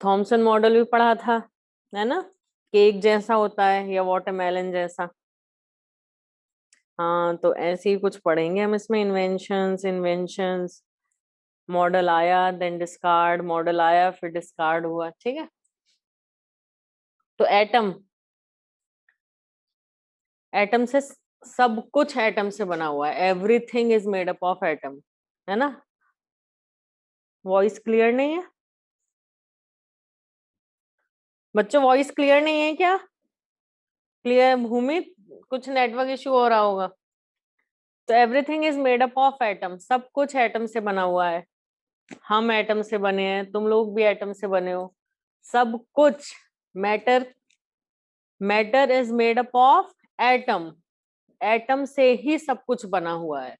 Thompson model भी पढ़ा था, है ना, केक जैसा होता है या वाटरमेलन जैसा। हाँ, तो ऐसे ही कुछ पढ़ेंगे हम इसमें, इन्वेंशंस इन्वेंशंस। मॉडल आया देन डिस्कार्ड, मॉडल आया फिर डिस्कार्ड हुआ, ठीक है। तो एटम, एटम से सब कुछ एटम से बना हुआ है, everything is made up of atom, है ना। वॉइस क्लियर नहीं है बच्चों? वॉइस क्लियर नहीं है क्या? क्लियर भूमि? कुछ नेटवर्क इशू हो रहा होगा। तो everything is made up of atom, सब कुछ एटम से बना हुआ है। हम एटम से बने हैं, तुम लोग भी एटम से बने हो, सब कुछ। Matter, matter is made up of atom, atom से ही सब कुछ बना हुआ है।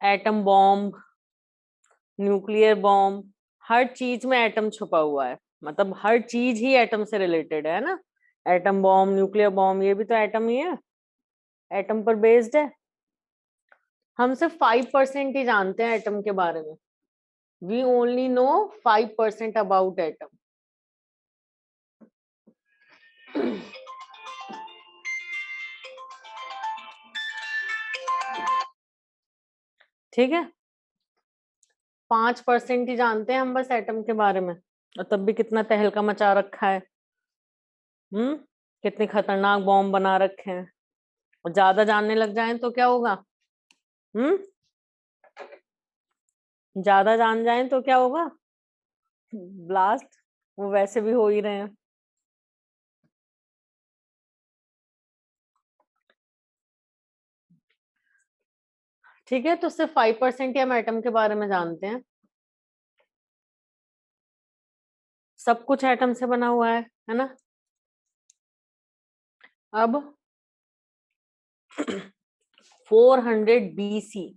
एटम बॉम्ब, न्यूक्लियर बॉम्ब, हर चीज में एटम छुपा हुआ है, मतलब हर चीज ही एटम से रिलेटेड है ना। एटम बॉम्ब, न्यूक्लियर बॉम्ब, ये भी तो एटम ही है, एटम पर बेस्ड है। हम सिर्फ 5% ही जानते हैं एटम के बारे में। We only know 5% about atom. ठीक है, 5% ही जानते हैं हम बस एटम के बारे में, और तब भी कितना तहलका मचा रखा है। हम्म, कितने खतरनाक बॉम्ब बना रखे हैं। और ज्यादा जानने लग जाएं तो क्या होगा? हम्म, ज्यादा जान जाएं तो क्या होगा? ब्लास्ट, वो वैसे भी हो ही रहे हैं। ठीक है, तो सिर्फ 5% ही हम एटम के बारे में जानते हैं, सब कुछ एटम से बना हुआ है ना। अब 400 बीसी,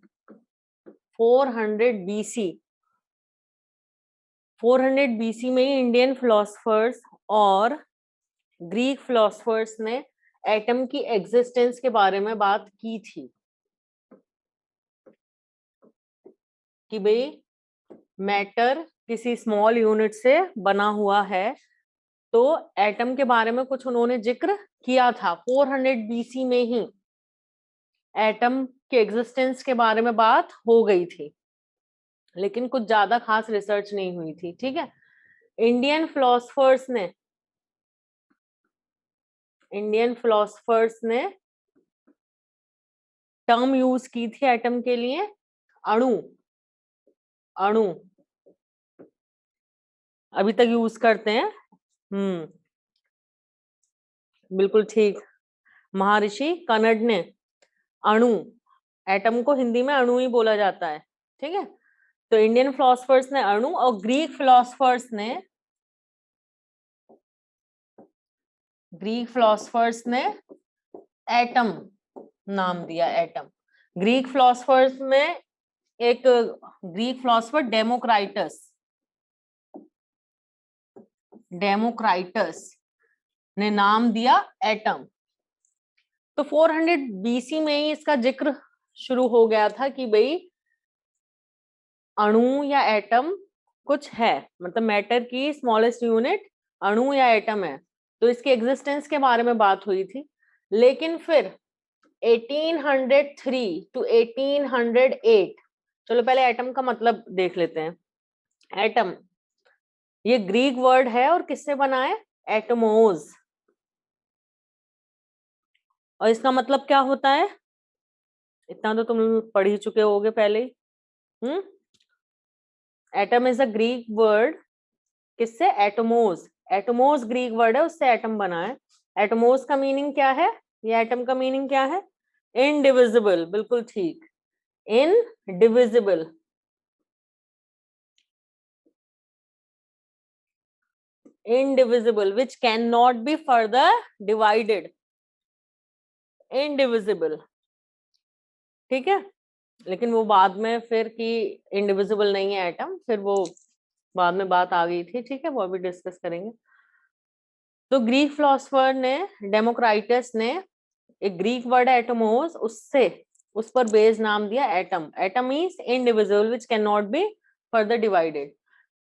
400 बीसी, 400 बीसी में ही इंडियन फिलोसफर्स और ग्रीक फिलोसफर्स ने एटम की एग्जिस्टेंस के बारे में बात की थी, कि भाई मैटर किसी स्मॉल यूनिट से बना हुआ है। तो एटम के बारे में कुछ उन्होंने जिक्र किया था 400 बीसी में ही, एटम के एग्जिस्टेंस के बारे में बात हो गई थी, लेकिन कुछ ज्यादा खास रिसर्च नहीं हुई थी। ठीक है, इंडियन फिलोसफर्स ने, इंडियन फिलोसफर्स ने टर्म यूज की थी एटम के लिए, अणु, अणु अभी तक यूज करते हैं। बिल्कुल ठीक, महर्षि कनड ने अणु, एटम को हिंदी में अणु ही बोला जाता है, ठीक है। तो इंडियन फिलोसफर्स ने अणु, और ग्रीक फिलोसफर्स ने, ग्रीक फिलोसफर्स ने एटम नाम दिया, एटम। ग्रीक फिलोसफर्स में एक ग्रीक फिलोसफर डेमोक्राइटस, डेमोक्राइटस ने नाम दिया एटम। तो 400 बीसी में ही इसका जिक्र शुरू हो गया था कि भाई अणु या एटम कुछ है, मतलब मैटर की स्मॉलेस्ट यूनिट अणु या एटम है। तो इसके एग्जिस्टेंस के बारे में बात हुई थी। लेकिन फिर 1803 टू 1808, चलो पहले एटम का मतलब देख लेते हैं। एटम ये ग्रीक वर्ड है और किससे बना है? एटमोस। और इसका मतलब क्या होता है? इतना तो तुम पढ़ ही चुके होगे पहले ही। Atom is a Greek word, किससे? एटमोस। एटमोस ग्रीक वर्ड है, उससे एटम बना है। एटमोस का मीनिंग क्या है? ये एटम का मीनिंग क्या है? इनडिविजिबल, बिल्कुल ठीक, indivisible. Indivisible which can not be further divided, indivisible. ठीक है, लेकिन वो बाद में फिर कि इनडिविजिबल नहीं है एटम, फिर वो बाद में बात आ गई थी, ठीक है, वो अभी डिस्कस करेंगे। तो ग्रीक फिलोसफर ने, डेमोक्राइटस ने, एक ग्रीक वर्ड है एटमोस, उससे, उस पर बेस नाम दिया atom. Atom means indivisible which can not be further divided.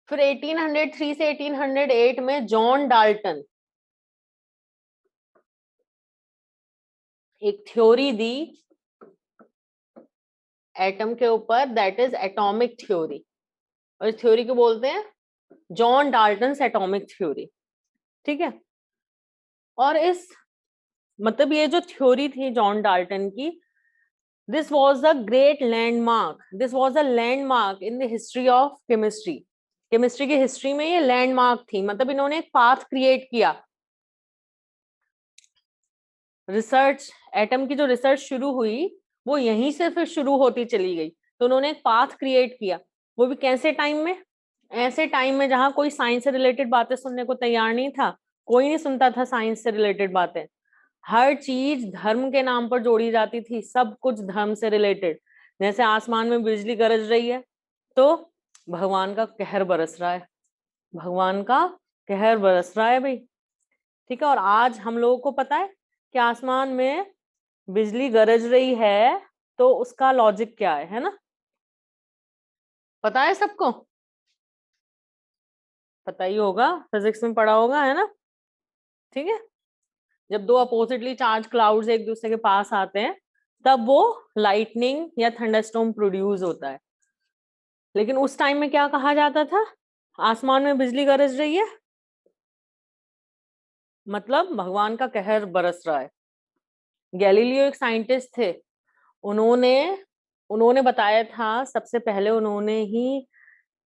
फिर 1803 से 1808 में जॉन डाल्टन एक थ्योरी दी एटम के ऊपर, दैट इज एटॉमिक थ्योरी, और इस थ्योरी को बोलते हैं जॉन डाल्टन एटॉमिक थ्योरी। ठीक है, और इस मतलब ये जो थ्योरी थी जॉन डाल्टन की, this was a great landmark, this was a landmark in the history of chemistry. Chemistry की हिस्ट्री में ये लैंडमार्क थी, मतलब इन्होंने एक पाथ क्रिएट किया। रिसर्च, एटम की जो रिसर्च शुरू हुई वो यहीं से फिर शुरू होती चली गई। तो उन्होंने एक पाथ क्रिएट किया, वो भी कैसे टाइम में, ऐसे टाइम में जहां कोई साइंस से रिलेटेड बातें सुनने को तैयार नहीं था, कोई नहीं सुनता था साइंस से रिलेटेड बातें। हर चीज धर्म के नाम पर जोड़ी जाती थी, सब कुछ धर्म से रिलेटेड। जैसे आसमान में बिजली गरज रही है तो भगवान का कहर बरस रहा है, भगवान का कहर बरस रहा है भाई। ठीक है, और आज हम लोगों को पता है कि आसमान में बिजली गरज रही है तो उसका लॉजिक क्या है ना? पता है सबको? पता ही होगा, फिजिक्स में पढ़ा होगा, है ना? ठीक है, जब दो अपोजिटली चार्ज क्लाउड्स एक दूसरे के पास आते हैं तब वो लाइटनिंग या थंडरस्टॉर्म प्रोड्यूस होता है। लेकिन उस टाइम में क्या कहा जाता था? आसमान में बिजली गरज रही है मतलब भगवान का कहर बरस रहा है। गैलीलियो एक साइंटिस्ट थे, उन्होंने उन्होंने बताया था, सबसे पहले उन्होंने ही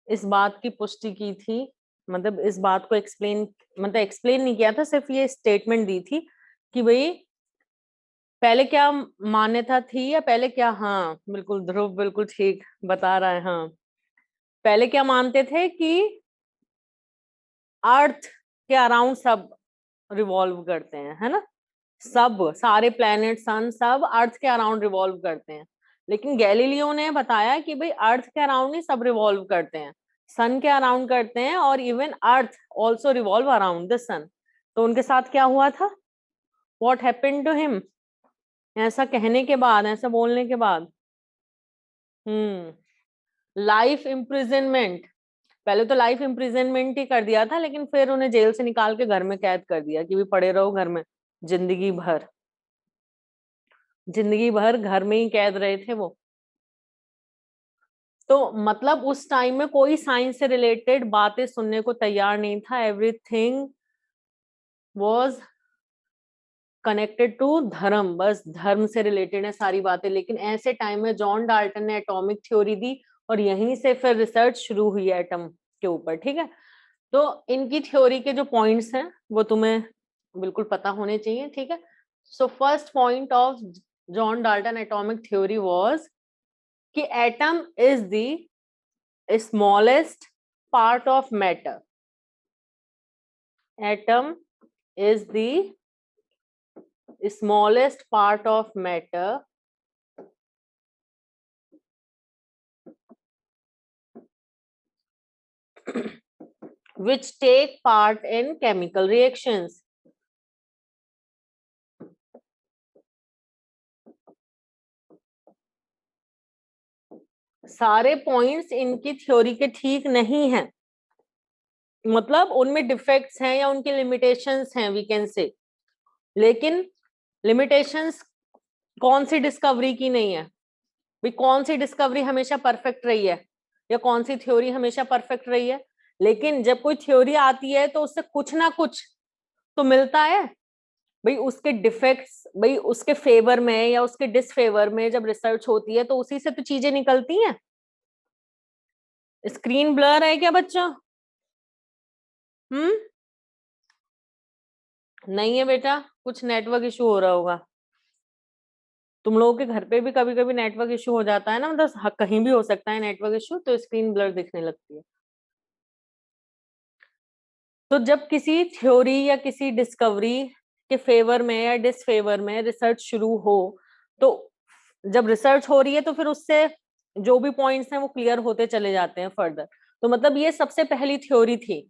इस बात की पुष्टि की थी, मतलब इस बात को एक्सप्लेन, मतलब एक्सप्लेन नहीं किया था, सिर्फ ये स्टेटमेंट दी थी कि भाई पहले क्या मान्यता थी, या पहले क्या, हाँ बिल्कुल ध्रुव बिल्कुल ठीक बता रहा है, हाँ पहले क्या मानते थे कि अर्थ के अराउंड सब रिवॉल्व करते हैं, है ना? सब सारे प्लैनेट सन सब अर्थ के अराउंड रिवॉल्व करते हैं। लेकिन गैलीलियो ने बताया कि भाई अर्थ के अराउंड ही सब रिवॉल्व करते हैं, सन के अराउंड करते हैं, और even earth also revolve around the sun. तो उनके साथ क्या हुआ था? What happened to him? ऐसा कहने के बाद, ऐसा बोलने के बाद लाइफ इम्प्रिजनमेंट। पहले तो लाइफ इम्प्रिजनमेंट ही कर दिया था, लेकिन फिर उन्हें जेल से निकाल के घर में कैद कर दिया कि भी पड़े रहो घर में, जिंदगी भर, जिंदगी भर घर में ही कैद रहे थे वो। तो मतलब उस टाइम में कोई साइंस से रिलेटेड बातें सुनने को तैयार नहीं था, एवरीथिंग वाज कनेक्टेड टू धर्म, बस धर्म से रिलेटेड है सारी बातें। लेकिन ऐसे टाइम में जॉन डाल्टन ने एटॉमिक थ्योरी दी और यहीं से फिर रिसर्च शुरू हुई एटम के ऊपर। ठीक है, तो इनकी थ्योरी के जो पॉइंट्स हैं वो तुम्हें बिल्कुल पता होने चाहिए। ठीक है, so first point of John Dalton atomic theory was कि atom is the smallest part of matter, atom is the smallest part of matter which take part in chemical reactions. सारे पॉइंट्स इनकी थ्योरी के ठीक नहीं हैं, मतलब उनमें defects हैं या उनकी लिमिटेशंस हैं, वी कैन से। लेकिन लिमिटेशंस कौन सी डिस्कवरी की नहीं है भाई? कौन सी डिस्कवरी हमेशा परफेक्ट रही है, या कौन सी थ्योरी हमेशा परफेक्ट रही है? लेकिन जब कोई थ्योरी आती है तो उससे कुछ ना कुछ तो मिलता है भाई। उसके डिफेक्ट्स भाई उसके फेवर में या उसके डिसफेवर में जब रिसर्च होती है तो उसी से तो चीजें निकलती हैं। स्क्रीन ब्लर है क्या बच्चा? हम्म, नहीं है बेटा, कुछ नेटवर्क इशू हो रहा होगा। तुम लोगों के घर पे भी कभी कभी नेटवर्क इशू हो जाता है ना, मतलब कहीं भी हो सकता है नेटवर्क इशू, तो स्क्रीन ब्लर दिखने लगती है। तो जब किसी थ्योरी या किसी डिस्कवरी के फेवर में या डिसफेवर में रिसर्च शुरू हो, तो जब रिसर्च हो रही है तो फिर उससे जो भी पॉइंट्स हैं वो क्लियर होते चले जाते हैं फर्दर। तो मतलब ये सबसे पहली थ्योरी थी।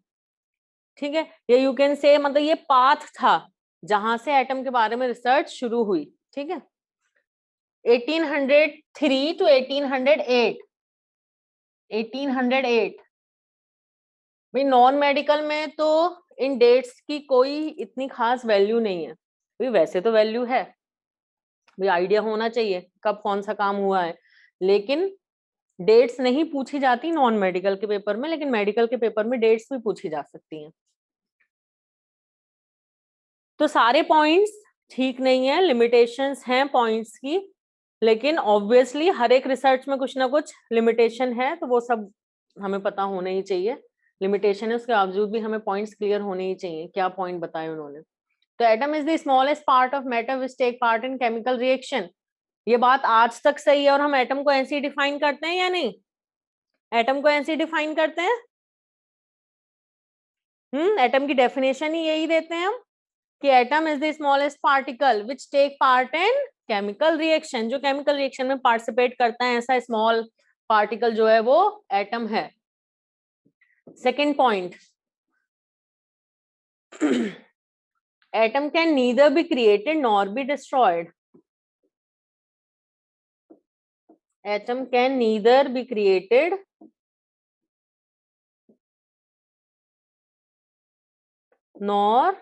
ठीक है, ये यू कैन से मतलब ये पाथ था जहां से एटम के बारे में रिसर्च शुरू हुई। ठीक है, 1803 टू 1808, 1808 भाई नॉन मेडिकल में तो इन डेट्स की कोई इतनी खास वैल्यू नहीं है, भाई वैसे तो वैल्यू है, भाई आइडिया होना चाहिए कब कौन सा काम हुआ है, लेकिन डेट्स नहीं पूछी जाती नॉन मेडिकल के पेपर में, लेकिन मेडिकल के पेपर में डेट्स भी पूछी जा सकती हैं। तो सारे पॉइंट्स ठीक नहीं है, लिमिटेशंस हैं पॉइंट्स की, लेकिन ऑब्वियसली हर एक रिसर्च में कुछ ना कुछ लिमिटेशन है, तो वो सब हमें पता होना ही चाहिए। लिमिटेशन है उसके बावजूद भी हमें पॉइंट्स क्लियर होने ही चाहिए, क्या पॉइंट बताए उन्होंने। तो atom is the smallest part of matter which take part in chemical reaction, ये बात आज तक सही है, और हम एटम को ऐसे ही डिफाइन करते हैं या नहीं, एटम को ऐसे ही डिफाइन करते हैं। एटम की डेफिनेशन ही यही देते हैं हम कि atom is the smallest particle which take part in chemical reaction, जो केमिकल रिएक्शन में पार्टिसिपेट करता है, ऐसा स्मॉल पार्टिकल जो है वो एटम है। Second point, atom can neither be created nor be destroyed, atom can neither be created nor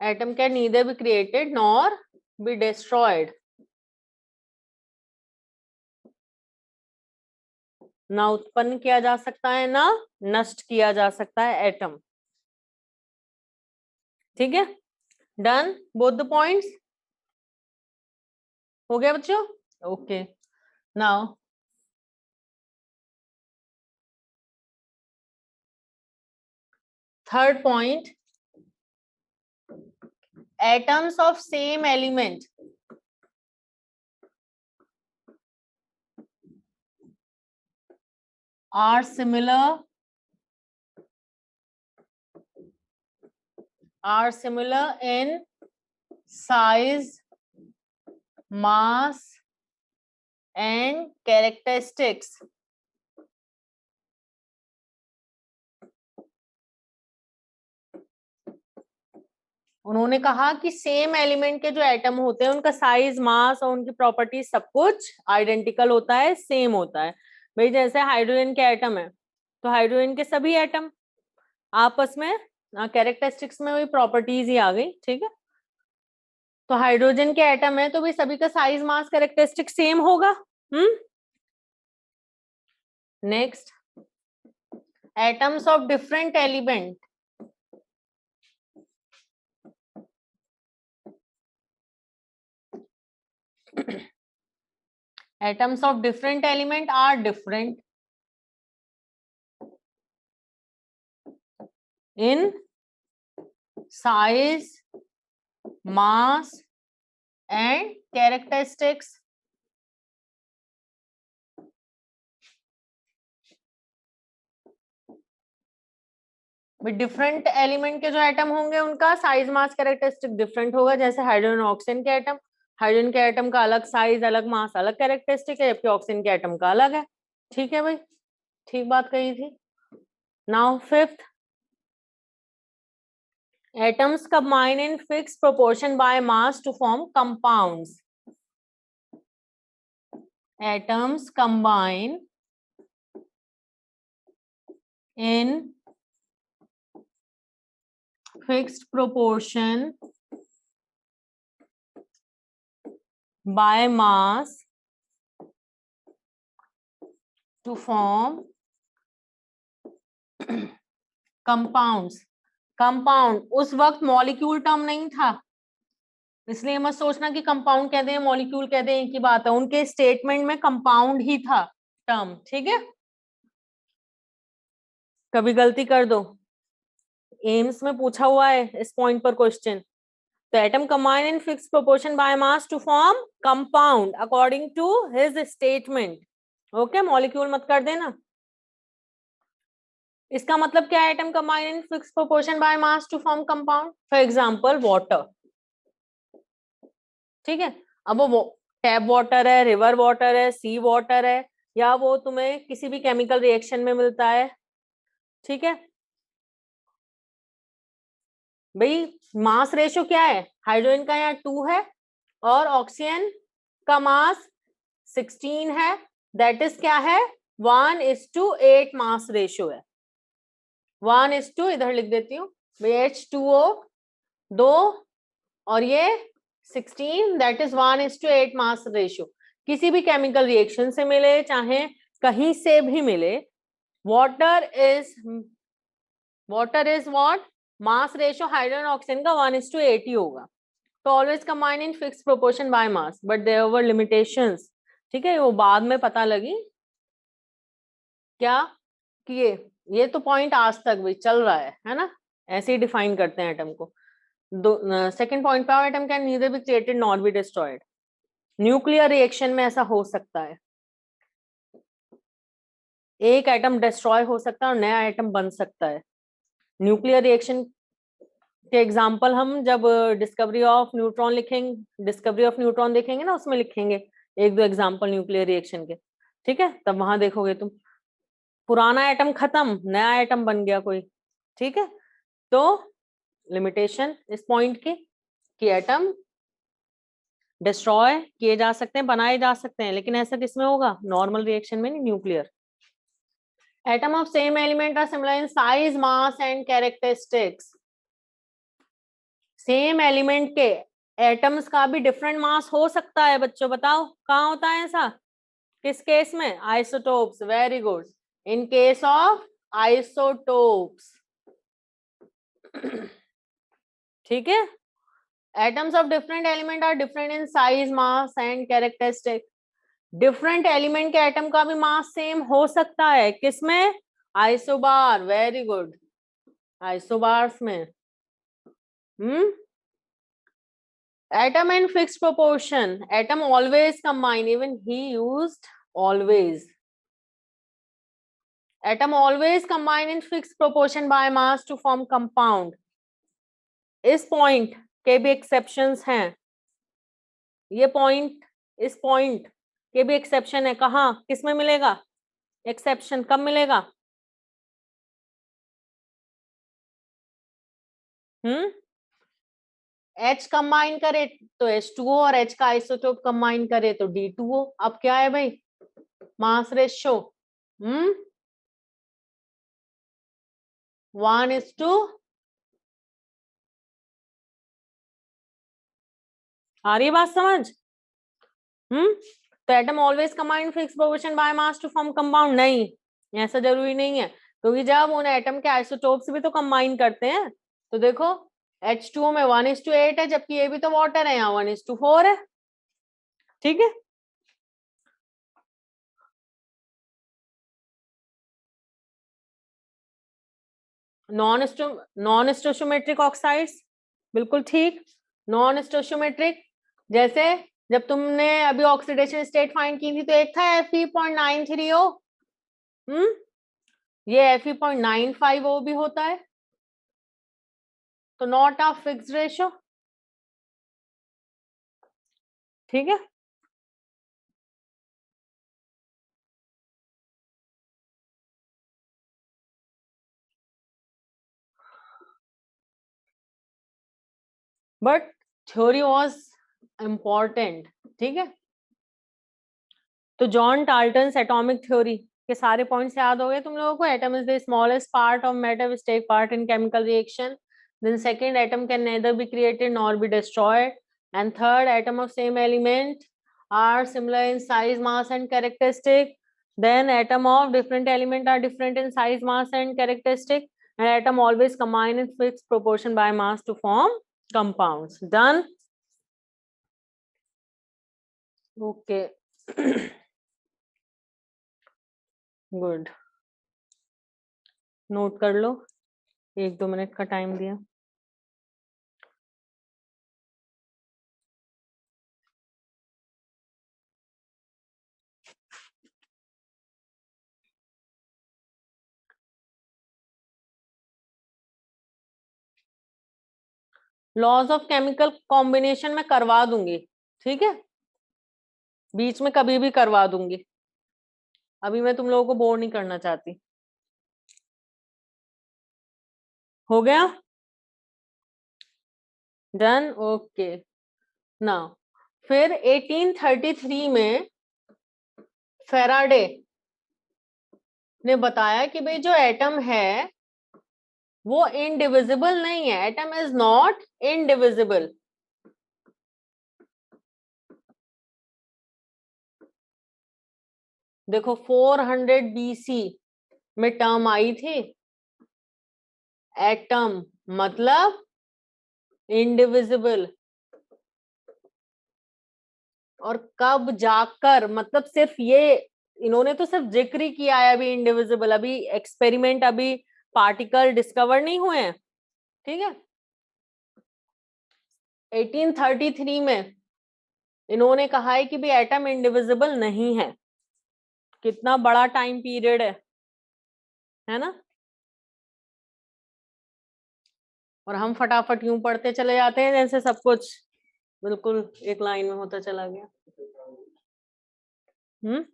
atom can neither be created nor be destroyed, ना उत्पन्न किया जा सकता है ना नष्ट किया जा सकता है एटम। ठीक है, डन बोथ द पॉइंट्स, हो गया बच्चों? Okay, now third point, atoms of same element are similar in size, mass and characteristics. उन्होंने कहा कि सेम एलिमेंट के जो एटम होते हैं उनका साइज, मास और उनकी प्रॉपर्टी सब कुछ आइडेंटिकल होता है, सेम होता है। भाई जैसे हाइड्रोजन के एटम है, तो हाइड्रोजन के सभी एटम आपस में कैरेक्टरिस्टिक्स में वही प्रॉपर्टीज ही आ गई। ठीक है, तो हाइड्रोजन के एटम है तो भाई सभी का साइज, मास, कैरेक्टरिस्टिक सेम होगा। Next, atoms of different element atoms of different element are different in size, mass and characteristics. Different element के जो एटम होंगे उनका साइज, मास, कैरेक्टरिस्टिक डिफरेंट होगा। जैसे हाइड्रोजन ऑक्सीजन के एटम, हाइड्रोजन के एटम का अलग साइज, अलग मास, अलग कैरेक्टरिस्टिक है, जबकि ऑक्सीजन के एटम का अलग है। ठीक है भाई, ठीक बात कही थी। Now fifth, atoms combine in fixed proportion by mass to form compounds. Atoms combine in fixed proportion by mass to form compounds. Compound उस वक्त मॉलिक्यूल टर्म नहीं था, इसलिए मत सोचना कि कंपाउंड कहते हैं मॉलिक्यूल कहते हैं एक ही बात है, उनके स्टेटमेंट में कंपाउंड ही था टर्म। ठीक है, कभी गलती कर दो, एम्स में पूछा हुआ है इस पॉइंट पर क्वेश्चन। तो atom combine in fixed proportion by mass to form compound according to his statement. Okay, molecule मत कर देना। इसका मतलब क्या है, atom combine in fixed proportion by mass to form compound? For example water. ठीक है, अब वो टैप वाटर है, रिवर वाटर है, सी वाटर है, या वो तुम्हें किसी भी केमिकल रिएक्शन में मिलता है। ठीक है भाई, मास रेशियो क्या है, हाइड्रोजन का यहाँ 2 है और ऑक्सीजन का मास 16 है, दैट इज क्या है 1:8 मास रेशियो है। 1:2, इधर लिख देती हूँ H2O 2 और ये 16, दैट इज 1:8 मास रेशियो। किसी भी केमिकल रिएक्शन से मिले चाहे कहीं से भी मिले, water is what, mass ratio hydrogen oxygen का 1:8 ही होगा। तो always combine in fix proportion by mass, but there were limitations. ठीक है, वो बाद में पता लगी क्या कि ये तो पॉइंट आज तक भी चल रहा है ना, ऐसे ही डिफाइन करते हैं एटम को। सेकंड पॉइंट पे, atom can neither be created nor be destroyed. Nuclear reaction में ऐसा हो सकता है, एक एटम डिस्ट्रॉय हो सकता है और नया एटम बन सकता है। न्यूक्लियर रिएक्शन के एग्जांपल हम जब डिस्कवरी ऑफ न्यूट्रॉन देखेंगे ना, उसमें लिखेंगे एक दो एग्जांपल न्यूक्लियर रिएक्शन के। ठीक है, तब वहां देखोगे तुम, पुराना एटम खत्म, नया एटम बन गया कोई। ठीक है, तो लिमिटेशन इस पॉइंट की कि एटम डिस्ट्रॉय किए जा सकते हैं, बनाए जा सकते हैं, लेकिन ऐसा किसमें होगा? नॉर्मल रिएक्शन में नहीं, nuclear. Atom of same element are similar in size, mass and characteristics. Same element के एटम्स का भी डिफरेंट मास हो सकता है बच्चों, बताओ कहाँ होता है ऐसा? किस केस में? Isotopes, very good, in case of isotopes. ठीक है, atoms of different element are different in size, mass and characteristic. Different element के एटम का भी मास सेम हो सकता है, किसमें? आइसोबार, वेरी गुड, आइसोबार्स में। Atom in fixed proportion. Atom always combine. Even he used always. Atom always combine in fixed proportion by mass to form compound. इस point के भी एक्सेप्शंस हैं। ये पॉइंट, इस पॉइंट के भी एक्सेप्शन है। कहाँ, किसमें मिलेगा एक्सेप्शन? कब मिलेगा? H कंबाइन करे तो H2O और H का आइसोटोप कंबाइन करे तो D2O। अब क्या है भाई? मास रेशियो 1:, आ रही है बात समझ? तो atom always combine fix proportion by mass to form compound? नहीं, ऐसा जरूरी नहीं है, क्योंकि जब उन एटम के आइसोटोप्स भी तो कंबाइन करते हैं। तो देखो H2O में 1:8 है, जबकि ये भी तो वाटर है, यहाँ 1:4 है। ठीक है, नॉन स्टोशियोमेट्रिक ऑक्साइड्स, बिल्कुल ठीक, नॉन स्टोशियोमेट्रिक। जैसे जब तुमने अभी ऑक्सीडेशन स्टेट फाइंड की थी, तो एक था Fe.93O, ये Fe.95O भी होता है, तो नॉट ऑफ फिक्स्ड रेशियो। ठीक है, बट थ्योरी वॉज इम्पॉर्टेंट। ठीक है, तो जॉन डाल्टन्स एटॉमिक थ्योरी के सारे पॉइंट्स याद हो गए तुम लोगों को? Atom is the smallest part of matter which take part in chemical reaction. Then second, atom can neither be created nor be destroyed. And third, atom of same element are similar in size, mass and characteristic. Then atom of different element are different in size, mass and characteristic. And atom always combine in fixed proportion by mass to form compounds. Done? Okay. Good. Note कर लो, 1-2 minute का time दिया। Laws of chemical combination में करवा दूंगी, ठीक है, बीच में कभी भी करवा दूंगी, अभी मैं तुम लोगों को बोर नहीं करना चाहती। हो गया? Done, okay. नाउ फिर 1833 में फेराडे ने बताया कि भाई जो एटम है वो इनडिविजिबल नहीं है, एटम इज नॉट इनडिविजिबल। देखो 400 BC में टर्म आई थी, एटम मतलब इनडिविजिबल, और कब जाकर, मतलब सिर्फ ये इन्होंने तो सिर्फ जिक्र ही किया है अभी इनडिविजिबल, अभी एक्सपेरिमेंट, अभी पार्टिकल डिस्कवर नहीं हुए हैं, ठीक है। 1833 में इन्होंने कहा है कि भी एटम इंडिविजिबल नहीं है। कितना बड़ा टाइम पीरियड है ना। और हम फटाफट यूं पढ़ते चले जाते हैं जैसे सब कुछ बिल्कुल एक लाइन में होता चला गया। हम्म।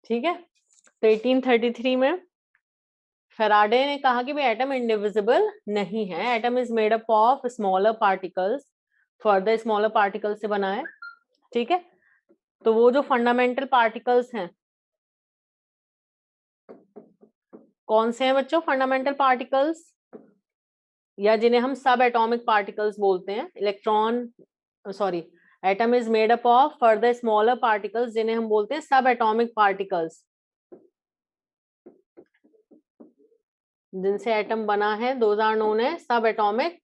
ठीक है, तो 1833 में फेराडे ने कहा कि भाई एटम इंडिविजिबल नहीं है, atom is made up of smaller particles, further smaller particles से बना है, ठीक है। तो वो जो फंडामेंटल पार्टिकल्स हैं, कौन से हैं बच्चों फंडामेंटल पार्टिकल्स, या जिन्हें हम सब एटॉमिक पार्टिकल्स बोलते हैं, electron, sorry, atom is made up of further smaller particles, जिन्हें हम बोलते हैं सब एटॉमिक पार्टिकल्स, जिनसे एटम बना है, दोज आर नोन है सब एटॉमिक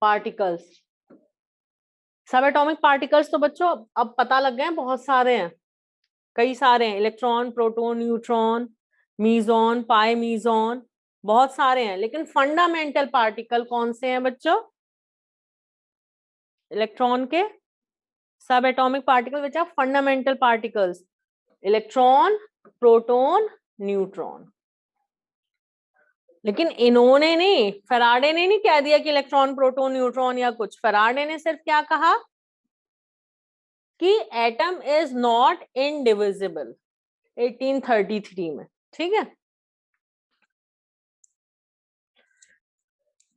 पार्टिकल्स। सब एटॉमिक पार्टिकल्स तो बच्चों अब पता लग गए, बहुत सारे हैं, कई सारे हैं, इलेक्ट्रॉन, प्रोटॉन, न्यूट्रॉन, मीजॉन, पाई मीजॉन, बहुत सारे हैं। लेकिन फंडामेंटल पार्टिकल कौन से हैं बच्चों, इलेक्ट्रॉन के sub atomic particle which are fundamental particles, electron, proton, neutron. लेकिन इन्होंने नहीं, फेराडे ने नहीं कह दिया कि इलेक्ट्रॉन, प्रोटॉन, न्यूट्रॉन या कुछ, फेराडे ने सिर्फ क्या कहा कि एटम इज नॉट इनडिविजिबल 1833 में, ठीक है।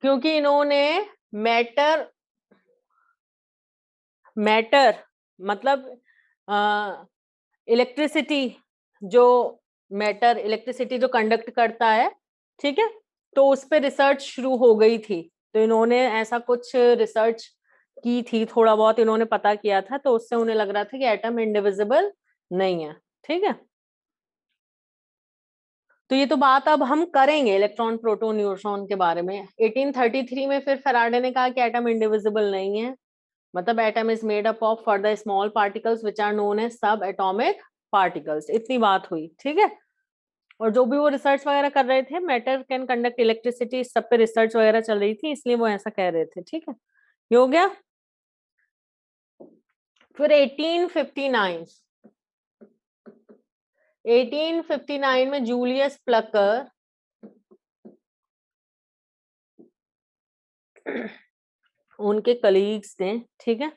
क्योंकि इन्होंने मैटर मतलब इलेक्ट्रिसिटी, जो मैटर इलेक्ट्रिसिटी जो कंडक्ट करता है, ठीक है, तो उस पर रिसर्च शुरू हो गई थी। तो इन्होंने ऐसा कुछ रिसर्च की थी, थोड़ा बहुत इन्होंने पता किया था, तो उससे उन्हें लग रहा था कि एटम इंडिविजिबल नहीं है, ठीक है। तो ये तो बात अब हम करेंगे इलेक्ट्रॉन, प्रोटॉन, न्यूट्रॉन के बारे में। 1833 में फिर फेराडे ने कहा कि एटम इंडिविजिबल नहीं है, मतलब atom is made up of further small particles which are known as sub atomic particles. इतनी बात हुई, ठीक है। और जो भी वो रिसर्च वगैरह कर रहे थे, मैटर कैन कंडक्ट इलेक्ट्रिसिटी, सब पे रिसर्च वगैरह चल रही थी, इसलिए वो ऐसा कह रहे थे, ठीक है। ये हो गया। फिर 1859 में जूलियस प्लकर उनके कलीग्स थे, ठीक है,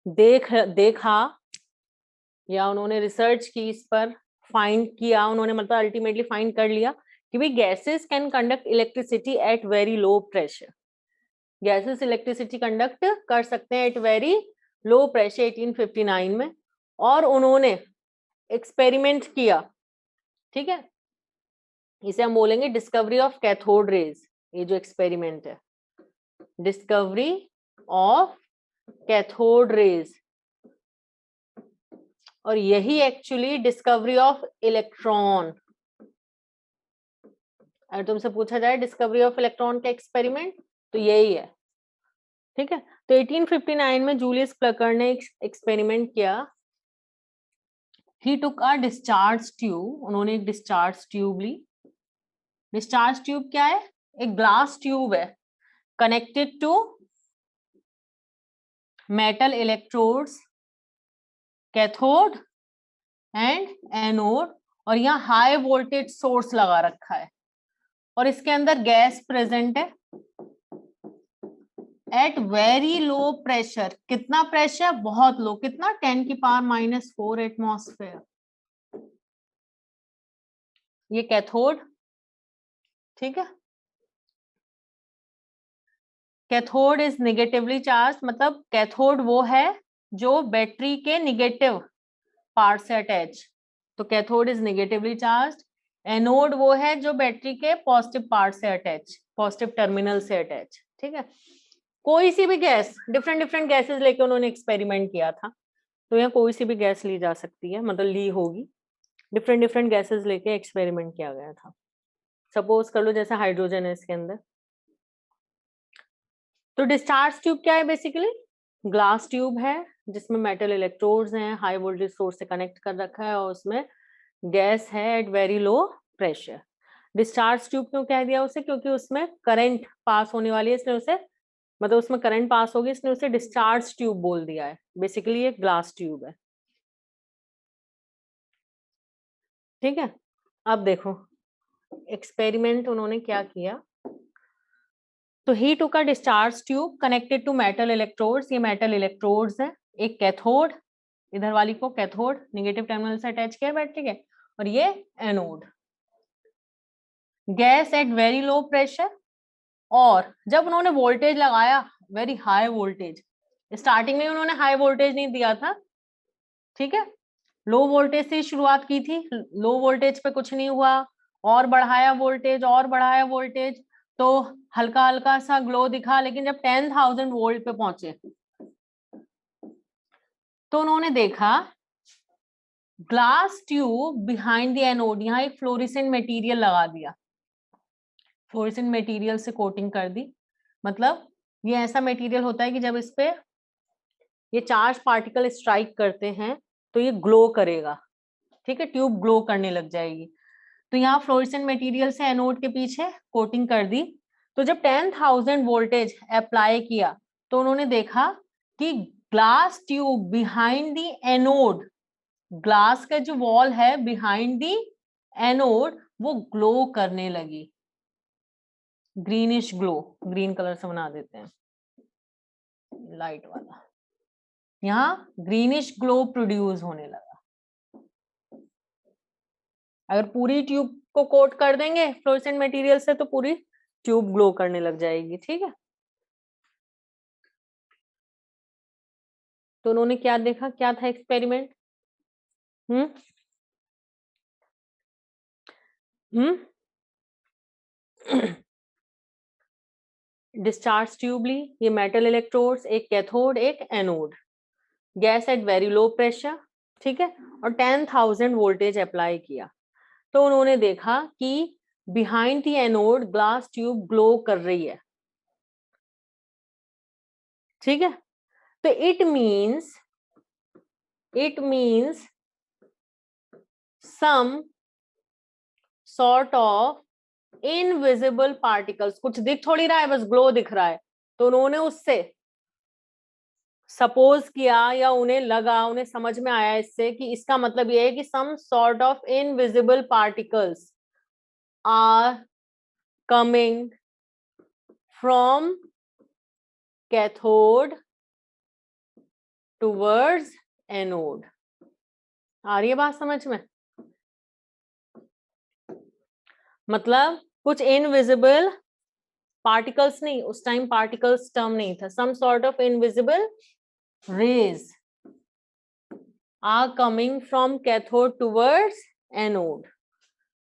देखा या उन्होंने रिसर्च की इस पर, फाइंड किया उन्होंने, मतलब अल्टीमेटली फाइंड कर लिया कि भाई gases can conduct electricity at very low pressure, gases electricity conduct कर सकते हैं एट वेरी लो प्रेशर 1859 में। और उन्होंने एक्सपेरिमेंट किया, ठीक है, इसे हम बोलेंगे डिस्कवरी ऑफ कैथोड रेज। ये जो एक्सपेरिमेंट है, डिस्कवरी ऑफ कैथोड रेज, और यही एक्चुअली डिस्कवरी ऑफ इलेक्ट्रॉन। अगर तुमसे पूछा जाए डिस्कवरी ऑफ इलेक्ट्रॉन का एक्सपेरिमेंट, तो यही है, ठीक है। तो 1859 में जूलियस प्लकर ने एक्सपेरिमेंट किया। ही टुक अ डिस्चार्ज ट्यूब, उन्होंने एक डिस्चार्ज ट्यूब ली। डिस्चार्ज ट्यूब क्या है, एक ग्लास ट्यूब है, connected to metal electrodes, cathode and anode, और यहाँ हाई वोल्टेज सोर्स लगा रखा है, और इसके अंदर गैस प्रेजेंट है एट वेरी लो प्रेशर। कितना प्रेशर, बहुत लो, कितना, 10⁻⁻⁴ एटमॉस्फेयर। ये कैथोड, ठीक है। कैथोड इज निगेटिवली चार्ज, मतलब कैथोड वो है जो बैटरी के निगेटिव पार्ट से अटैच, तो cathode is negatively charge. Anode वो है जो बैटरी के पॉजिटिव पार्ट से अटैच, पॉजिटिव टर्मिनल से अटैच, ठीक है। कोई सी भी गैस, डिफरेंट डिफरेंट गैसेस लेके उन्होंने एक्सपेरिमेंट किया था, तो यहाँ कोई सी भी गैस ली जा सकती है, मतलब ली होगी, डिफरेंट डिफरेंट गैसेस लेके एक्सपेरिमेंट किया गया था। सपोज कर लो जैसे हाइड्रोजन है इसके अंदर, तो डिस्चार्ज ट्यूब क्या है, बेसिकली ग्लास ट्यूब है जिसमें मेटल इलेक्ट्रोड्स हैं, हाई वोल्टेज सोर्स से कनेक्ट कर रखा है, और उसमें गैस है at very low pressure. Discharge tube क्यों कह दिया उसे, क्योंकि उसमें करंट पास होने वाली है, इसने उसे, मतलब उसमें करंट पास होगी, इसने उसे डिस्चार्ज ट्यूब बोल दिया है। बेसिकली ये ग्लास ट्यूब है, ठीक है। अब देखो एक्सपेरिमेंट उन्होंने क्या किया, तो he took a discharge tube connected to metal electrodes, ये मेटल इलेक्ट्रोड्स है, एक कैथोड, इधर वाली को कैथोड नेगेटिव टर्मिनल से अटैच किया बैटरी के, और ये anode, gas at very low pressure. और जब उन्होंने वोल्टेज लगाया वेरी हाई वोल्टेज, स्टार्टिंग में उन्होंने हाई वोल्टेज नहीं दिया था, ठीक है, लो वोल्टेज से शुरुआत की थी, लो वोल्टेज पे कुछ नहीं हुआ, और बढ़ाया वोल्टेज, और बढ़ाया वोल्टेज, तो हल्का हल्का सा ग्लो दिखा, लेकिन जब 10,000 वोल्ट पे पहुंचे तो उन्होंने देखा glass tube behind the anode, यहाँ एक फ्लोरेसेंट मटेरियल लगा दिया, फ्लोरेसेंट मटेरियल से कोटिंग कर दी, मतलब ये ऐसा मटेरियल होता है कि जब इस पे ये चार्ज पार्टिकल स्ट्राइक करते हैं तो ये ग्लो करेगा, ठीक है, ट्यूब ग्लो करने लग जाएगी। तो यहाँ फ्लोरेसेंट मटेरियल से एनोड के पीछे कोटिंग कर दी, तो जब 10,000 वोल्टेज अप्लाई किया तो उन्होंने देखा कि glass tube behind the anode, glass का जो वॉल है बिहाइंड द एनोड वो ग्लो करने लगी, ग्रीनिश ग्लो, ग्रीन कलर से बना देते हैं लाइट वाला, यहाँ ग्रीनिश ग्लो प्रोड्यूस होने लगा। अगर पूरी ट्यूब को कोट कर देंगे फ्लोरेसेंट मटेरियल से तो पूरी ट्यूब ग्लो करने लग जाएगी, ठीक है। तो उन्होंने क्या देखा, क्या था एक्सपेरिमेंट, हम्म हम्म डिस्चार्ज ट्यूब ली, ये मेटल इलेक्ट्रोड्स, एक कैथोड एक anode, gas at very low pressure, ठीक है, और 10,000 वोल्टेज अप्लाई किया, तो उन्होंने देखा कि behind the anode glass tube glow कर रही है, ठीक है। तो it means some sort of invisible particles, कुछ दिख थोड़ी रहा है, बस ग्लो दिख रहा है, तो उन्होंने उससे सपोज किया या उन्हें लगा, उन्हें समझ में आया इससे कि इसका मतलब ये है कि some sort of invisible particles are coming from cathode towards anode. आ रही है बात समझ में, मतलब कुछ इनविजिबल पार्टिकल्स नहीं, उस टाइम पार्टिकल्स टर्म नहीं था, some sort of invisible rays are coming from cathode towards anode,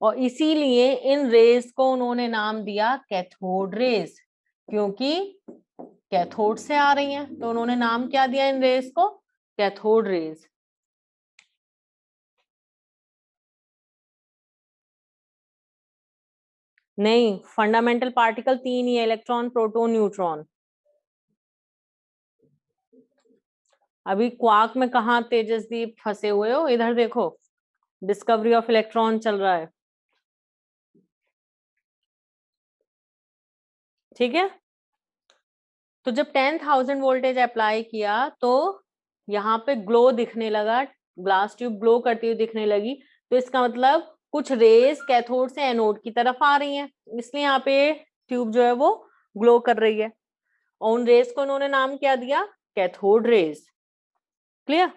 और इसीलिए इन रेज को उन्होंने नाम दिया कैथोड रेज, क्योंकि कैथोड से आ रही हैं, तो उन्होंने नाम क्या दिया इन रेज को, कैथोड रेज। नहीं, फंडामेंटल पार्टिकल तीन ही है, इलेक्ट्रॉन प्रोटॉन न्यूट्रॉन। अभी क्वार्क में कहा तेजसदीप फंसे हुए हो, इधर देखो डिस्कवरी ऑफ इलेक्ट्रॉन चल रहा है, ठीक है। तो जब 10,000 वोल्टेज अप्लाई किया तो यहाँ पे ग्लो दिखने लगा, ग्लास ट्यूब ग्लो करती हुई दिखने लगी, तो इसका मतलब कुछ रेज कैथोड से एनोड की तरफ आ रही हैं, इसलिए यहाँ पे ट्यूब जो है वो ग्लो कर रही है, और उन रेज को उन्होंने नाम क्या दिया, कैथोड रेज। क्लियर।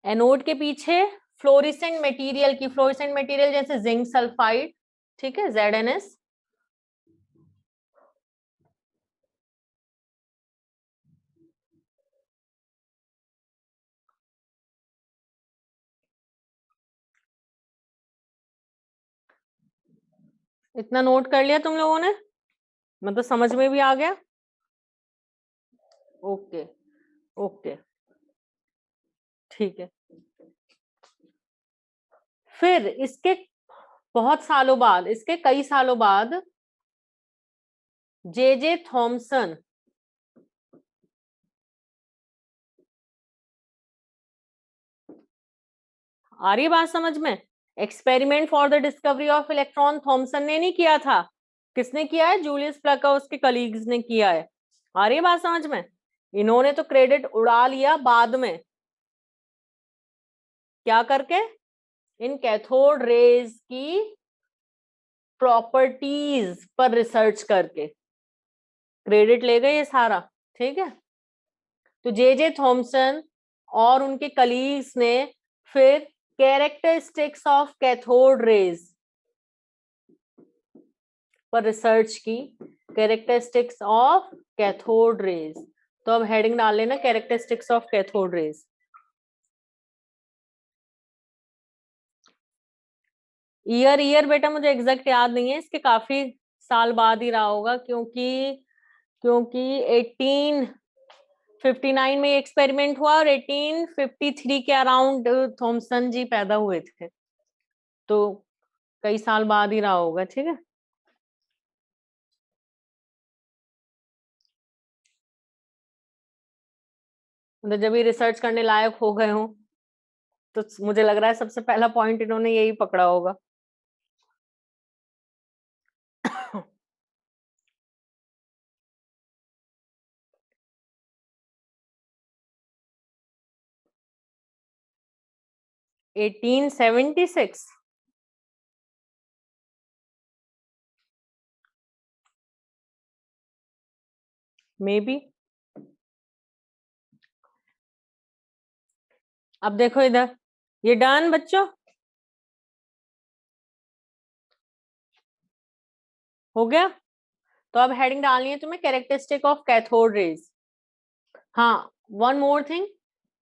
एनोड के पीछे फ्लोरिसेंट मटेरियल की, फ्लोरिसेंट मटेरियल जैसे जिंक सल्फाइड, ठीक है, ZnS, इतना नोट कर लिया तुम लोगों ने, मतलब समझ में भी आ गया? ओके ओके, ठीक है। फिर इसके बहुत सालों बाद, इसके कई सालों बाद जे थॉमसन, आ रही है बात समझ में? Experiment for the discovery of electron Thomson ने नहीं किया था, किसने किया है? जूलियस प्लक और उसके कलीग्स ने किया है। आ रही है बात समझ में? इन्होंने तो क्रेडिट उड़ा लिया बाद में, क्या करके? इन कैथोड रेज की प्रॉपर्टीज पर रिसर्च करके क्रेडिट ले गए ये सारा, ठीक है। तो जे थॉमसन और उनके कलीग्स ने फिर कैरेक्टरिस्टिक्स ऑफ कैथोड रेज पर रिसर्च की, कैरेक्टरिस्टिक्स ऑफ कैथोड रेज। तो अब हेडिंग डाल लेना characteristics of cathode raise. Year बेटा मुझे एग्जैक्ट याद नहीं है, इसके काफी साल बाद ही रहा होगा, क्योंकि क्योंकि 1859 में एक्सपेरिमेंट हुआ और 1853 के अराउंड थॉमसन जी पैदा हुए थे, तो कई साल बाद ही रहा होगा, ठीक है। मतलब जब ये रिसर्च करने लायक हो गए हो तो मुझे लग रहा है सबसे पहला पॉइंट इन्होंने यही पकड़ा होगा। 1876 मे बी। अब देखो इधर, ये डन बच्चों, हो गया। तो अब हेडिंग डालनी है तुम्हें कैरेक्टरिस्टिक ऑफ कैथोड रेज। हाँ, वन मोर थिंग,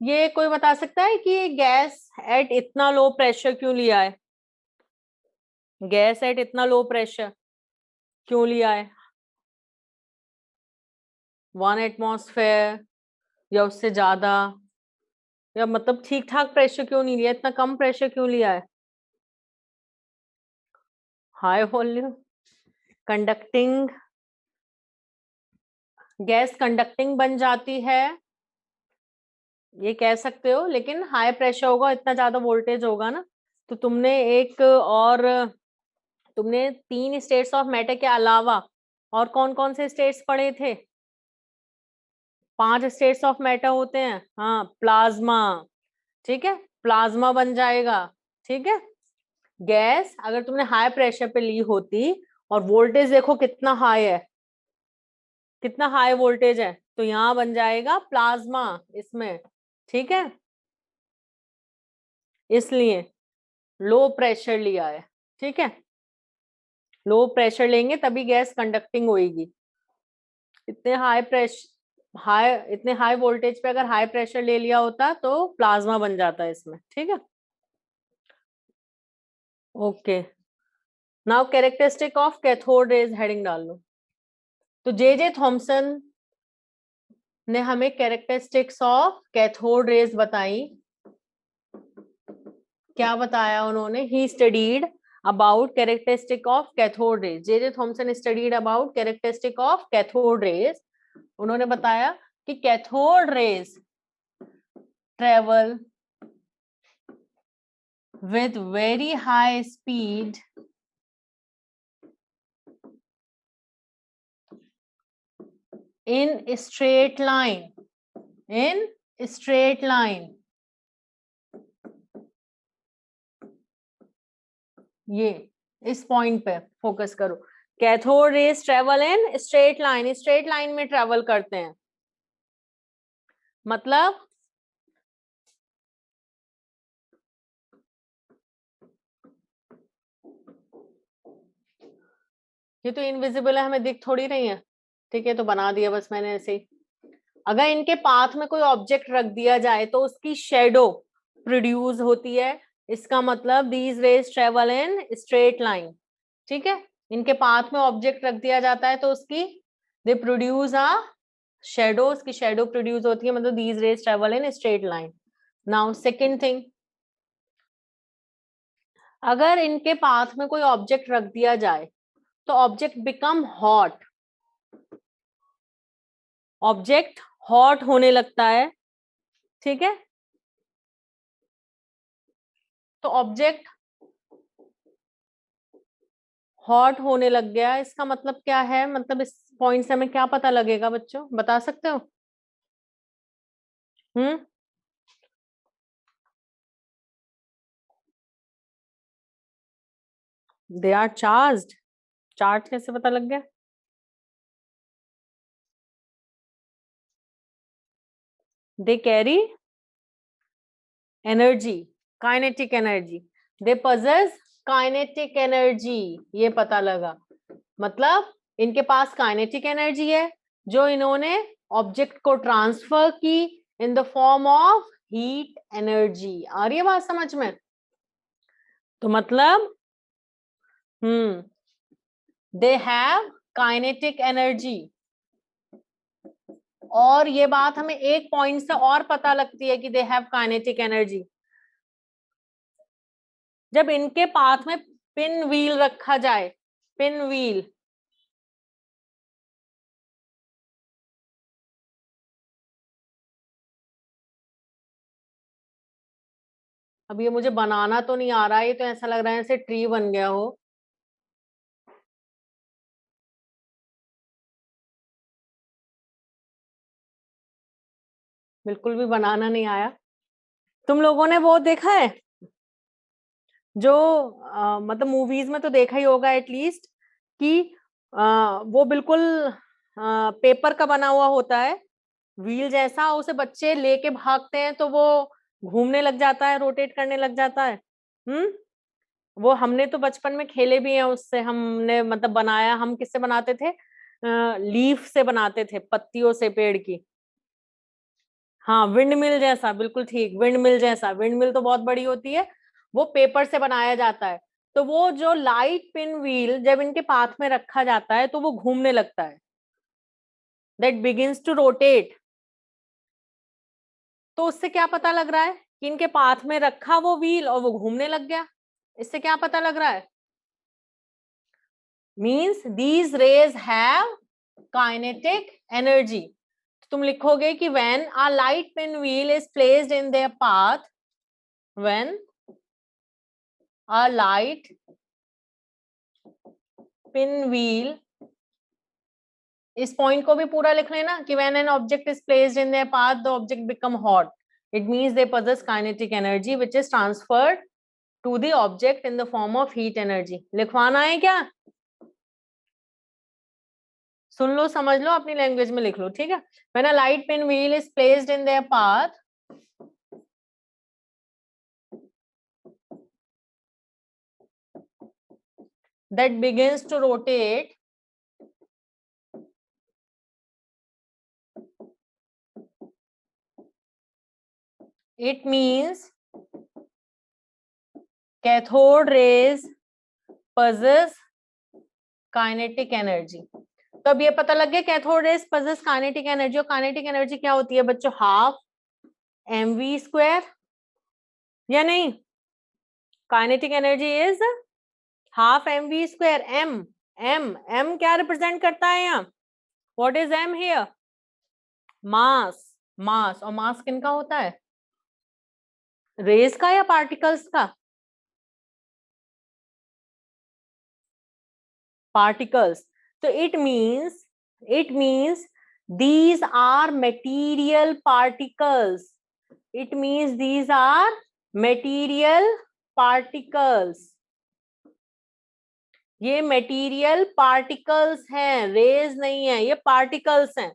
ये कोई बता सकता है कि ये गैस एट इतना लो प्रेशर क्यों लिया है? गैस एट इतना लो प्रेशर क्यों लिया है? 1 एटमॉस्फेयर या उससे ज्यादा, या मतलब ठीक ठाक प्रेशर क्यों नहीं लिया, इतना कम प्रेशर क्यों लिया है? High volume conducting, gas conducting बन जाती है, ये कह सकते हो, लेकिन हाई प्रेशर होगा, इतना ज्यादा वोल्टेज होगा ना। तो तुमने एक और, तुमने 3 स्टेट्स ऑफ मैटर के अलावा और कौन कौन से स्टेट्स पढ़े थे? 5 स्टेट्स ऑफ मैटर होते हैं, हाँ, प्लाज्मा, ठीक है, प्लाज्मा बन जाएगा, ठीक है। गैस अगर तुमने हाई प्रेशर पे ली होती और वोल्टेज देखो कितना हाई है, कितना हाई वोल्टेज है, तो यहां बन जाएगा प्लाज्मा इसमें, ठीक है। इसलिए लो प्रेशर लिया है, ठीक है। लो प्रेशर लेंगे तभी गैस कंडक्टिंग होगी। इतने हाई प्रेशर, इतने हाई वोल्टेज पे अगर हाई प्रेशर ले लिया होता तो प्लाज्मा बन जाता है इसमें, ठीक है। Okay, now characteristic of cathode raise heading डाल लो। तो जे थॉमसन ने हमें कैरेक्टरिस्टिक्स ऑफ कैथोड रेज बताई। क्या बताया उन्होंने? He studied about characteristic of cathode raise, J Thomson studied about characteristic of cathode raise. उन्होंने बताया कि cathode rays travel with very high speed in straight line, in straight line, ये इस point पे फोकस करो। Cathode rays travel in straight line, straight line में travel करते हैं, मतलब ये तो इनविजिबल है, हमें दिख थोड़ी नहीं है। ठीक है, तो बना दिया बस मैंने ऐसे ही। अगर इनके पाथ में कोई ऑब्जेक्ट रख दिया जाए तो उसकी शेडो प्रोड्यूस होती है। इसका मतलब these rays travel in straight line. ठीक है, इनके पाथ में ऑब्जेक्ट रख दिया जाता है तो उसकी दे प्रोड्यूस अ शेडो, उसकी शेडो प्रोड्यूस होती है, मतलब these rays travel in straight line. Now second thing, अगर इनके पाथ में कोई ऑब्जेक्ट रख दिया जाए तो object become hot, object hot होने लगता है। ठीक है, तो ऑब्जेक्ट हॉट होने लग गया, इसका मतलब क्या है? मतलब इस पॉइंट से हमें क्या पता लगेगा बच्चों, बता सकते हो? हम्म, दे आर चार्ज्ड। चार्ज कैसे पता लग गया? They carry energy, kinetic energy, they possess kinetic energy, ये पता लगा। मतलब इनके पास काइनेटिक एनर्जी है जो इन्होंने ऑब्जेक्ट को ट्रांसफर की in the form of heat energy. आ रही है बात समझ में? तो मतलब दे हैव काइनेटिक एनर्जी। और ये बात हमें एक पॉइंट से और पता लगती है कि दे हैव काइनेटिक एनर्जी, जब इनके पाथ में पिन व्हील रखा जाए। पिन व्हील, अब ये मुझे बनाना तो नहीं आ रहा है, ये तो ऐसा लग रहा है जैसे ट्री बन गया हो। बिल्कुल भी बनाना नहीं आया। तुम लोगों ने वो देखा है जो मतलब मूवीज में तो देखा ही होगा एटलीस्ट, कि वो बिल्कुल पेपर का बना हुआ होता है, व्हील जैसा, उसे बच्चे लेके भागते हैं तो वो घूमने लग जाता है, रोटेट करने लग जाता है। हम्म, वो हमने तो बचपन में खेले भी हैं उससे, हमने मतलब बनाया। हम किससे बनाते थे? लीफ से बनाते थे, पत्तियों से पेड़ की। हाँ, विंड मिल जैसा, बिल्कुल ठीक, विंड मिल जैसा। विंड मिल तो बहुत बड़ी होती है, वो पेपर से बनाया जाता है। तो वो जो लाइट पिन व्हील जब इनके पाथ में रखा जाता है तो वो घूमने लगता है, दैट बिगिंस टू रोटेट। तो उससे क्या पता लग रहा है कि इनके पाथ में रखा वो व्हील और वो घूमने लग गया? इससे क्या पता लग रहा है? Means these rays have kinetic energy. तुम लिखोगे कि when a light pin wheel is placed in their path, when a light pin wheel, इस पॉइंट को भी पूरा लिख लेना कि when an object is placed in their path the object become hot, it means they possess kinetic energy which is transferred to the object in the form of heat energy. लिखवाना है क्या? सुन लो, समझ लो, अपनी लैंग्वेज में लिख लो। ठीक है, when a light pin wheel is placed in their path, that begins to rotate, it means cathode rays possess kinetic energy. तो अब ये पता लग गया cathode rays possess kinetic energy. और काइनेटिक एनर्जी क्या होती है बच्चों? हाफ mv², या नहीं? Kinetic energy is half mv²। M, M क्या रिप्रेजेंट करता है यहाँ? What is M here? Mass. Mass, और मास किन का होता है? रेज का या पार्टिकल्स का? पार्टिकल्स। तो it means these are material particles, it means these are material particles, ये मेटीरियल पार्टिकल्स हैं, रेज नहीं है, ये पार्टिकल्स हैं।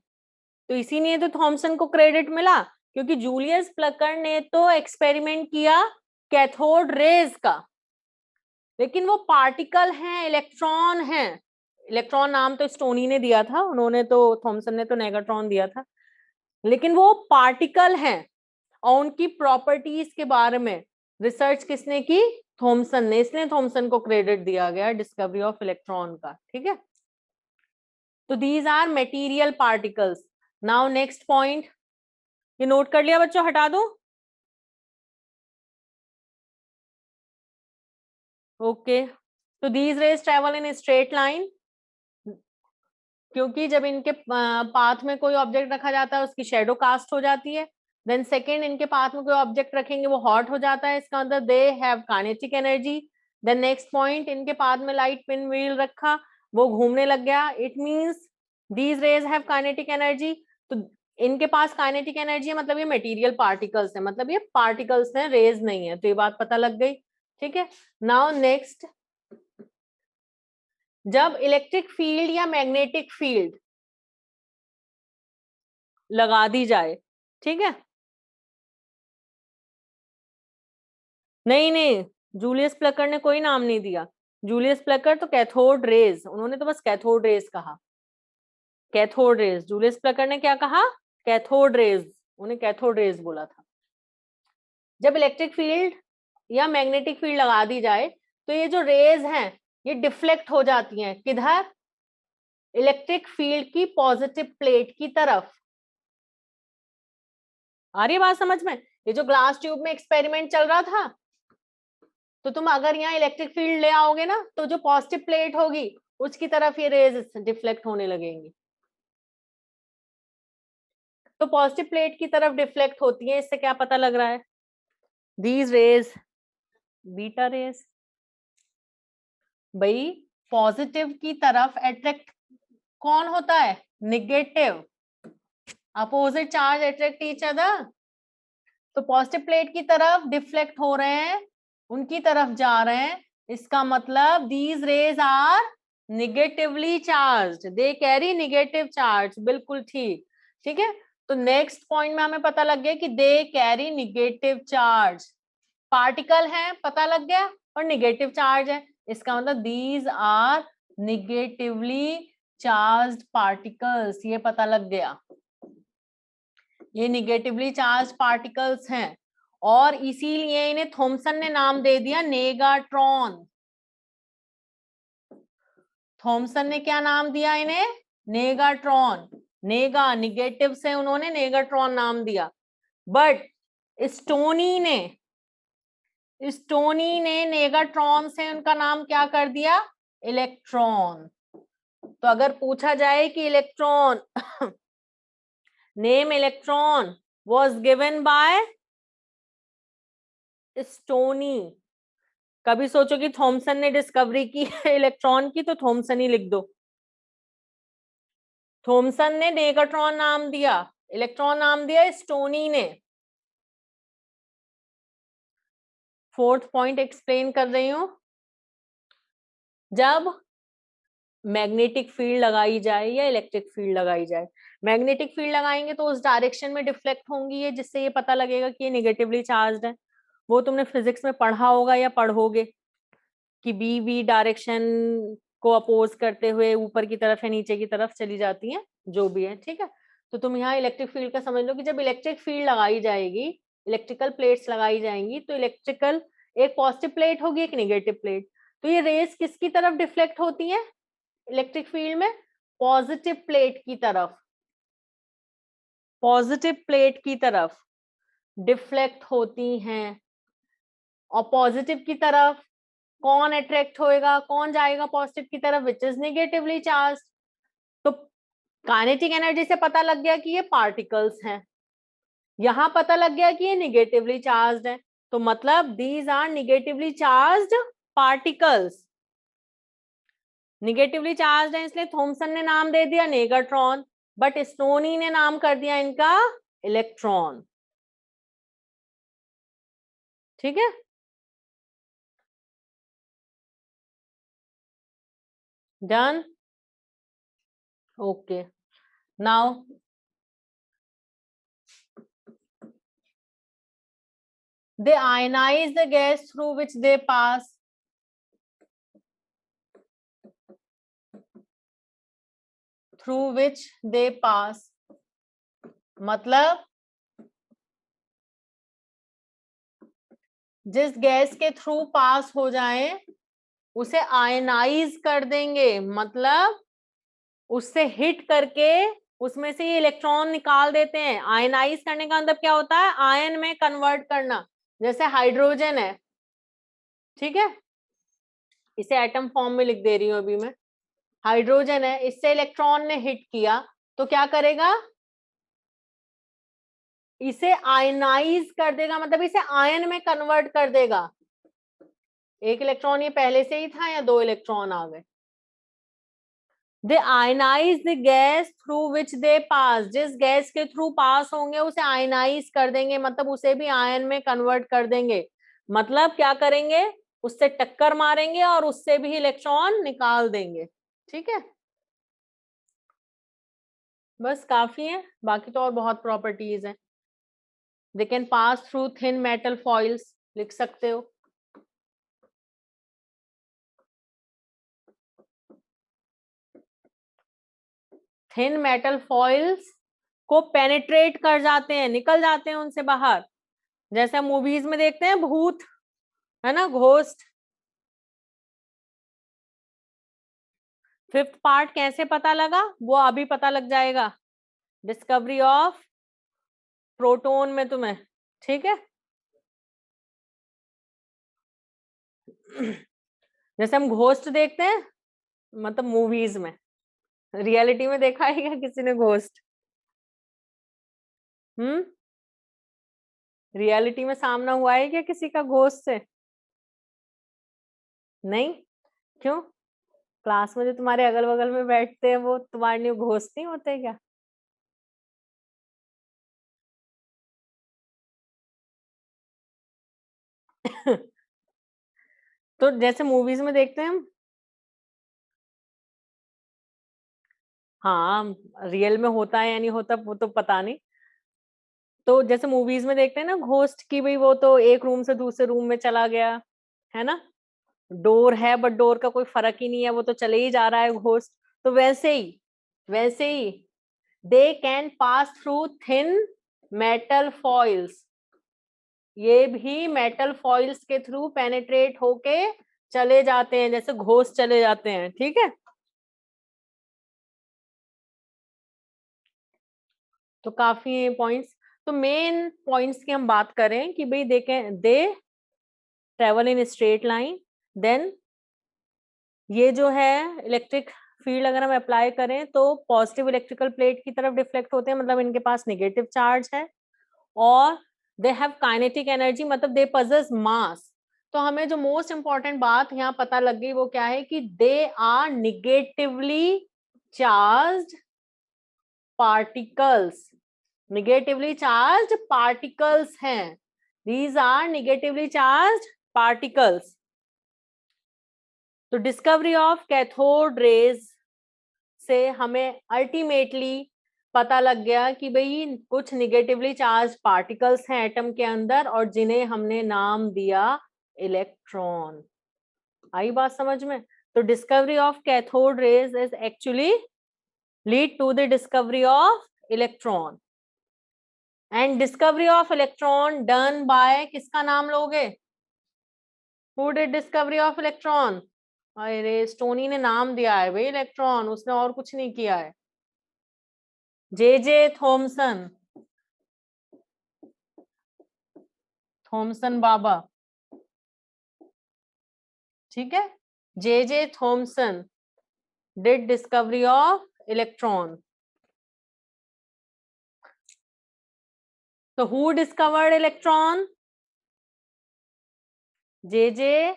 तो इसीलिए तो थॉमसन को क्रेडिट मिला, क्योंकि जूलियस प्लकर ने तो एक्सपेरिमेंट किया कैथोड रेज का, लेकिन वो पार्टिकल हैं, इलेक्ट्रॉन हैं। इलेक्ट्रॉन नाम तो स्टोनी ने दिया था, उन्होंने तो, थॉमसन ने तो नेगाट्रॉन दिया था, लेकिन वो पार्टिकल हैं और उनकी प्रॉपर्टीज के बारे में रिसर्च किसने की? थॉमसन ने, इसलिए थॉमसन को क्रेडिट दिया गया डिस्कवरी ऑफ इलेक्ट्रॉन का, ठीक है। तो these are material particles. Now next point, ये नोट कर लिया बच्चों, हटा दो। ओके, तो these rays travel in straight line, क्योंकि जब इनके पाथ में कोई ऑब्जेक्ट रखा जाता है उसकी शेडो कास्ट हो जाती है। देन सेकेंड, इनके पाथ में कोई ऑब्जेक्ट रखेंगे वो हॉट हो जाता है, इसका मतलब they have kinetic energy. Then next point, इनके पाथ में लाइट पिन व्हील रखा, वो घूमने लग गया, it means these rays have kinetic energy. तो इनके पास काइनेटिक एनर्जी है, मतलब ये मटेरियल पार्टिकल्स है, मतलब ये पार्टिकल्स हैं, रेज नहीं है, तो ये बात पता लग गई, ठीक है। नाउ नेक्स्ट, जब इलेक्ट्रिक फील्ड या मैग्नेटिक फील्ड लगा दी जाए, ठीक है, नहीं नहीं, जूलियस प्लकर ने कोई नाम नहीं दिया। जूलियस प्लकर तो कैथोड रेज, उन्होंने तो बस कैथोड रेज कहा, कैथोड रेज। जूलियस प्लकर ने क्या कहा? कैथोड रेज, उन्हें कैथोड रेज बोला था। जब इलेक्ट्रिक फील्ड या मैग्नेटिक फील्ड लगा दी जाए तो ये जो रेज हैं ये डिफ्लेक्ट हो जाती हैं, किधर? इलेक्ट्रिक फील्ड की पॉजिटिव प्लेट की तरफ। आ रही है बात समझ में? ये जो ग्लास ट्यूब में एक्सपेरिमेंट चल रहा था, तो तुम अगर यहाँ इलेक्ट्रिक फील्ड ले आओगे ना, तो जो पॉजिटिव प्लेट होगी उसकी तरफ ये रेज डिफ्लेक्ट होने लगेंगी। तो पॉजिटिव प्लेट की तरफ डिफ्लेक्ट होती है, इससे क्या पता लग रहा है? दीज रेज, बीटा रेज, भाई पॉजिटिव की तरफ अट्रैक्ट कौन होता है? Negative. Opposite charge attract each other, तो पॉजिटिव प्लेट की तरफ डिफ्लेक्ट हो रहे हैं, उनकी तरफ जा रहे हैं, इसका मतलब these rays are negatively charged, they carry negative charge, बिल्कुल ठीक, ठीक है। तो नेक्स्ट पॉइंट में हमें पता लग गया कि दे कैरी निगेटिव चार्ज, पार्टिकल है, पता लग गया, और निगेटिव चार्ज है, इसका मतलब these are negatively charged particles, ये पता लग गया, ये निगेटिवली चार्ज पार्टिकल्स हैं, और इसीलिए इन्हें थॉमसन ने नाम दे दिया नेगाट्रॉन। थॉमसन ने क्या नाम दिया इन्हें? नेगाट्रॉन। नेगा, निगेटिव से उन्होंने नेगाट्रॉन नाम दिया। बट स्टोनी ने, स्टोनी ने नेगाट्रॉन से उनका नाम क्या कर दिया? इलेक्ट्रॉन। तो अगर पूछा जाए कि electron name electron was given by stony, कभी सोचो कि थॉमसन ने डिस्कवरी की है इलेक्ट्रॉन की, तो थॉमसन ही लिख दो। थॉमसन ने नेगाट्रॉन नाम दिया, इलेक्ट्रॉन नाम दिया स्टोनी ने। फोर्थ पॉइंट एक्सप्लेन कर रही हूं, जब मैग्नेटिक फील्ड लगाई जाए या इलेक्ट्रिक फील्ड लगाई जाए, मैग्नेटिक फील्ड लगाएंगे तो उस डायरेक्शन में डिफ्लेक्ट होंगी ये, जिससे ये पता लगेगा कि ये निगेटिवली चार्ज्ड है। वो तुमने फिजिक्स में पढ़ा होगा या पढ़ोगे कि बी वी डायरेक्शन को अपोज करते हुए ऊपर की तरफ या नीचे की तरफ चली जाती है, जो भी है, ठीक है। तो तुम यहाँ इलेक्ट्रिक फील्ड का समझ लो कि जब इलेक्ट्रिक फील्ड लगाई जाएगी, इलेक्ट्रिकल प्लेट्स लगाई जाएंगी, तो इलेक्ट्रिकल एक पॉजिटिव प्लेट होगी, एक निगेटिव प्लेट, तो ये रेज किसकी तरफ डिफ्लेक्ट होती है इलेक्ट्रिक फील्ड में? पॉजिटिव प्लेट की तरफ, पॉजिटिव प्लेट की तरफ डिफ्लेक्ट होती हैं। और पॉजिटिव की तरफ कौन अट्रैक्ट होएगा, कौन जाएगा पॉजिटिव की तरफ? Which is negatively charge. तो काइनेटिक एनर्जी से पता लग गया कि ये पार्टिकल्स हैं, यहां पता लग गया कि ये निगेटिवली चार्ज्ड है, तो मतलब these are negatively charged particles. Negatively charged है इसलिए थॉमसन ने नाम दे दिया नेगाट्रॉन, बट स्टोनी ने नाम कर दिया इनका इलेक्ट्रॉन, ठीक है। Done, okay. Now they ionize the gas through which they pass, through which they pass, मतलब जिस गैस के थ्रू पास हो जाए उसे आयनाइज कर देंगे, मतलब उससे हिट करके उसमें से ये इलेक्ट्रॉन निकाल देते हैं। आयनाइज करने का मतलब क्या होता है? आयन में कन्वर्ट करना। जैसे हाइड्रोजन है, ठीक है, इसे एटम फॉर्म में लिख दे रही हूं अभी मैं। हाइड्रोजन है, इससे इलेक्ट्रॉन ने हिट किया तो क्या करेगा? इसे आयनाइज कर देगा, मतलब इसे आयन में कन्वर्ट कर देगा। एक इलेक्ट्रॉन ये पहले से ही था या दो इलेक्ट्रॉन आ गए? They ionize the gas through which they pass, जिस गैस के थ्रू पास होंगे उसे आयनाइज कर देंगे, मतलब उसे भी आयन में कन्वर्ट कर देंगे। मतलब क्या करेंगे? उससे टक्कर मारेंगे और उससे भी इलेक्ट्रॉन निकाल देंगे। ठीक है, बस काफी है, बाकी तो और बहुत प्रॉपर्टीज हैं। दे can pass through thin metal foils, लिख सकते हो। थिन मेटल फॉइल्स को पेनिट्रेट कर जाते हैं, निकल जाते हैं उनसे बाहर। जैसे मूवीज में देखते हैं भूत, है ना, घोस्ट। फिफ्थ पार्ट कैसे पता लगा? वो अभी पता लग जाएगा, डिस्कवरी ऑफ प्रोटोन में तुम्हें। ठीक है, जैसे हम घोस्ट देखते हैं, मतलब मूवीज में, रियलिटी में देखा है क्या किसी ने घोस्ट? हम्म, रियलिटी में सामना हुआ है क्या किसी का घोस्ट से? नहीं? क्यों? क्लास में जो तुम्हारे अगल बगल में बैठते हैं वो तुम्हारे लिए घोस्ट नहीं होते क्या? तो जैसे मूवीज में देखते हैं हम, हाँ, रियल में होता है या नहीं होता वो तो पता नहीं। तो जैसे मूवीज में देखते हैं ना घोस्ट की, भाई वो तो एक रूम से दूसरे रूम में चला गया, है ना, डोर है बट डोर का कोई फर्क ही नहीं है, वो तो चले ही जा रहा है घोस्ट। तो वैसे ही they can pass through thin metal foils, ये भी मेटल फॉइल्स के थ्रू पेनिट्रेट होके चले जाते हैं, जैसे घोस्ट चले जाते हैं। ठीक है, तो काफी पॉइंट्स। तो मेन पॉइंट्स की हम बात करें कि भाई देखें, they travel in straight line, then ये जो है इलेक्ट्रिक फील्ड अगर हम अप्लाई करें तो पॉजिटिव इलेक्ट्रिकल प्लेट की तरफ डिफ्लेक्ट होते हैं, मतलब इनके पास नेगेटिव चार्ज है। और दे हैव काइनेटिक एनर्जी, मतलब दे पजेस मास। तो हमें जो मोस्ट इंपॉर्टेंट बात यहाँ पता लग गई वो क्या है कि they are negatively charged particles, negatively charged particles हैं, these are negatively charged particles. तो डिस्कवरी ऑफ कैथोड रेज से हमें अल्टीमेटली पता लग गया कि भाई कुछ निगेटिवली चार्ज पार्टिकल्स हैं एटम के अंदर और जिन्हें हमने नाम दिया इलेक्ट्रॉन। आई बात समझ में? तो discovery of cathode rays is actually lead to the discovery of electron, and discovery of electron done by, किसका नाम लोगे? Who did discovery of electron? अरे स्टोनी ने नाम दिया है भाई इलेक्ट्रॉन, उसने और कुछ नहीं किया है। जे जे थॉमसन, थॉमसन बाबा, ठीक है, J J Thomson did discovery of electron. तो who discovered electron? J J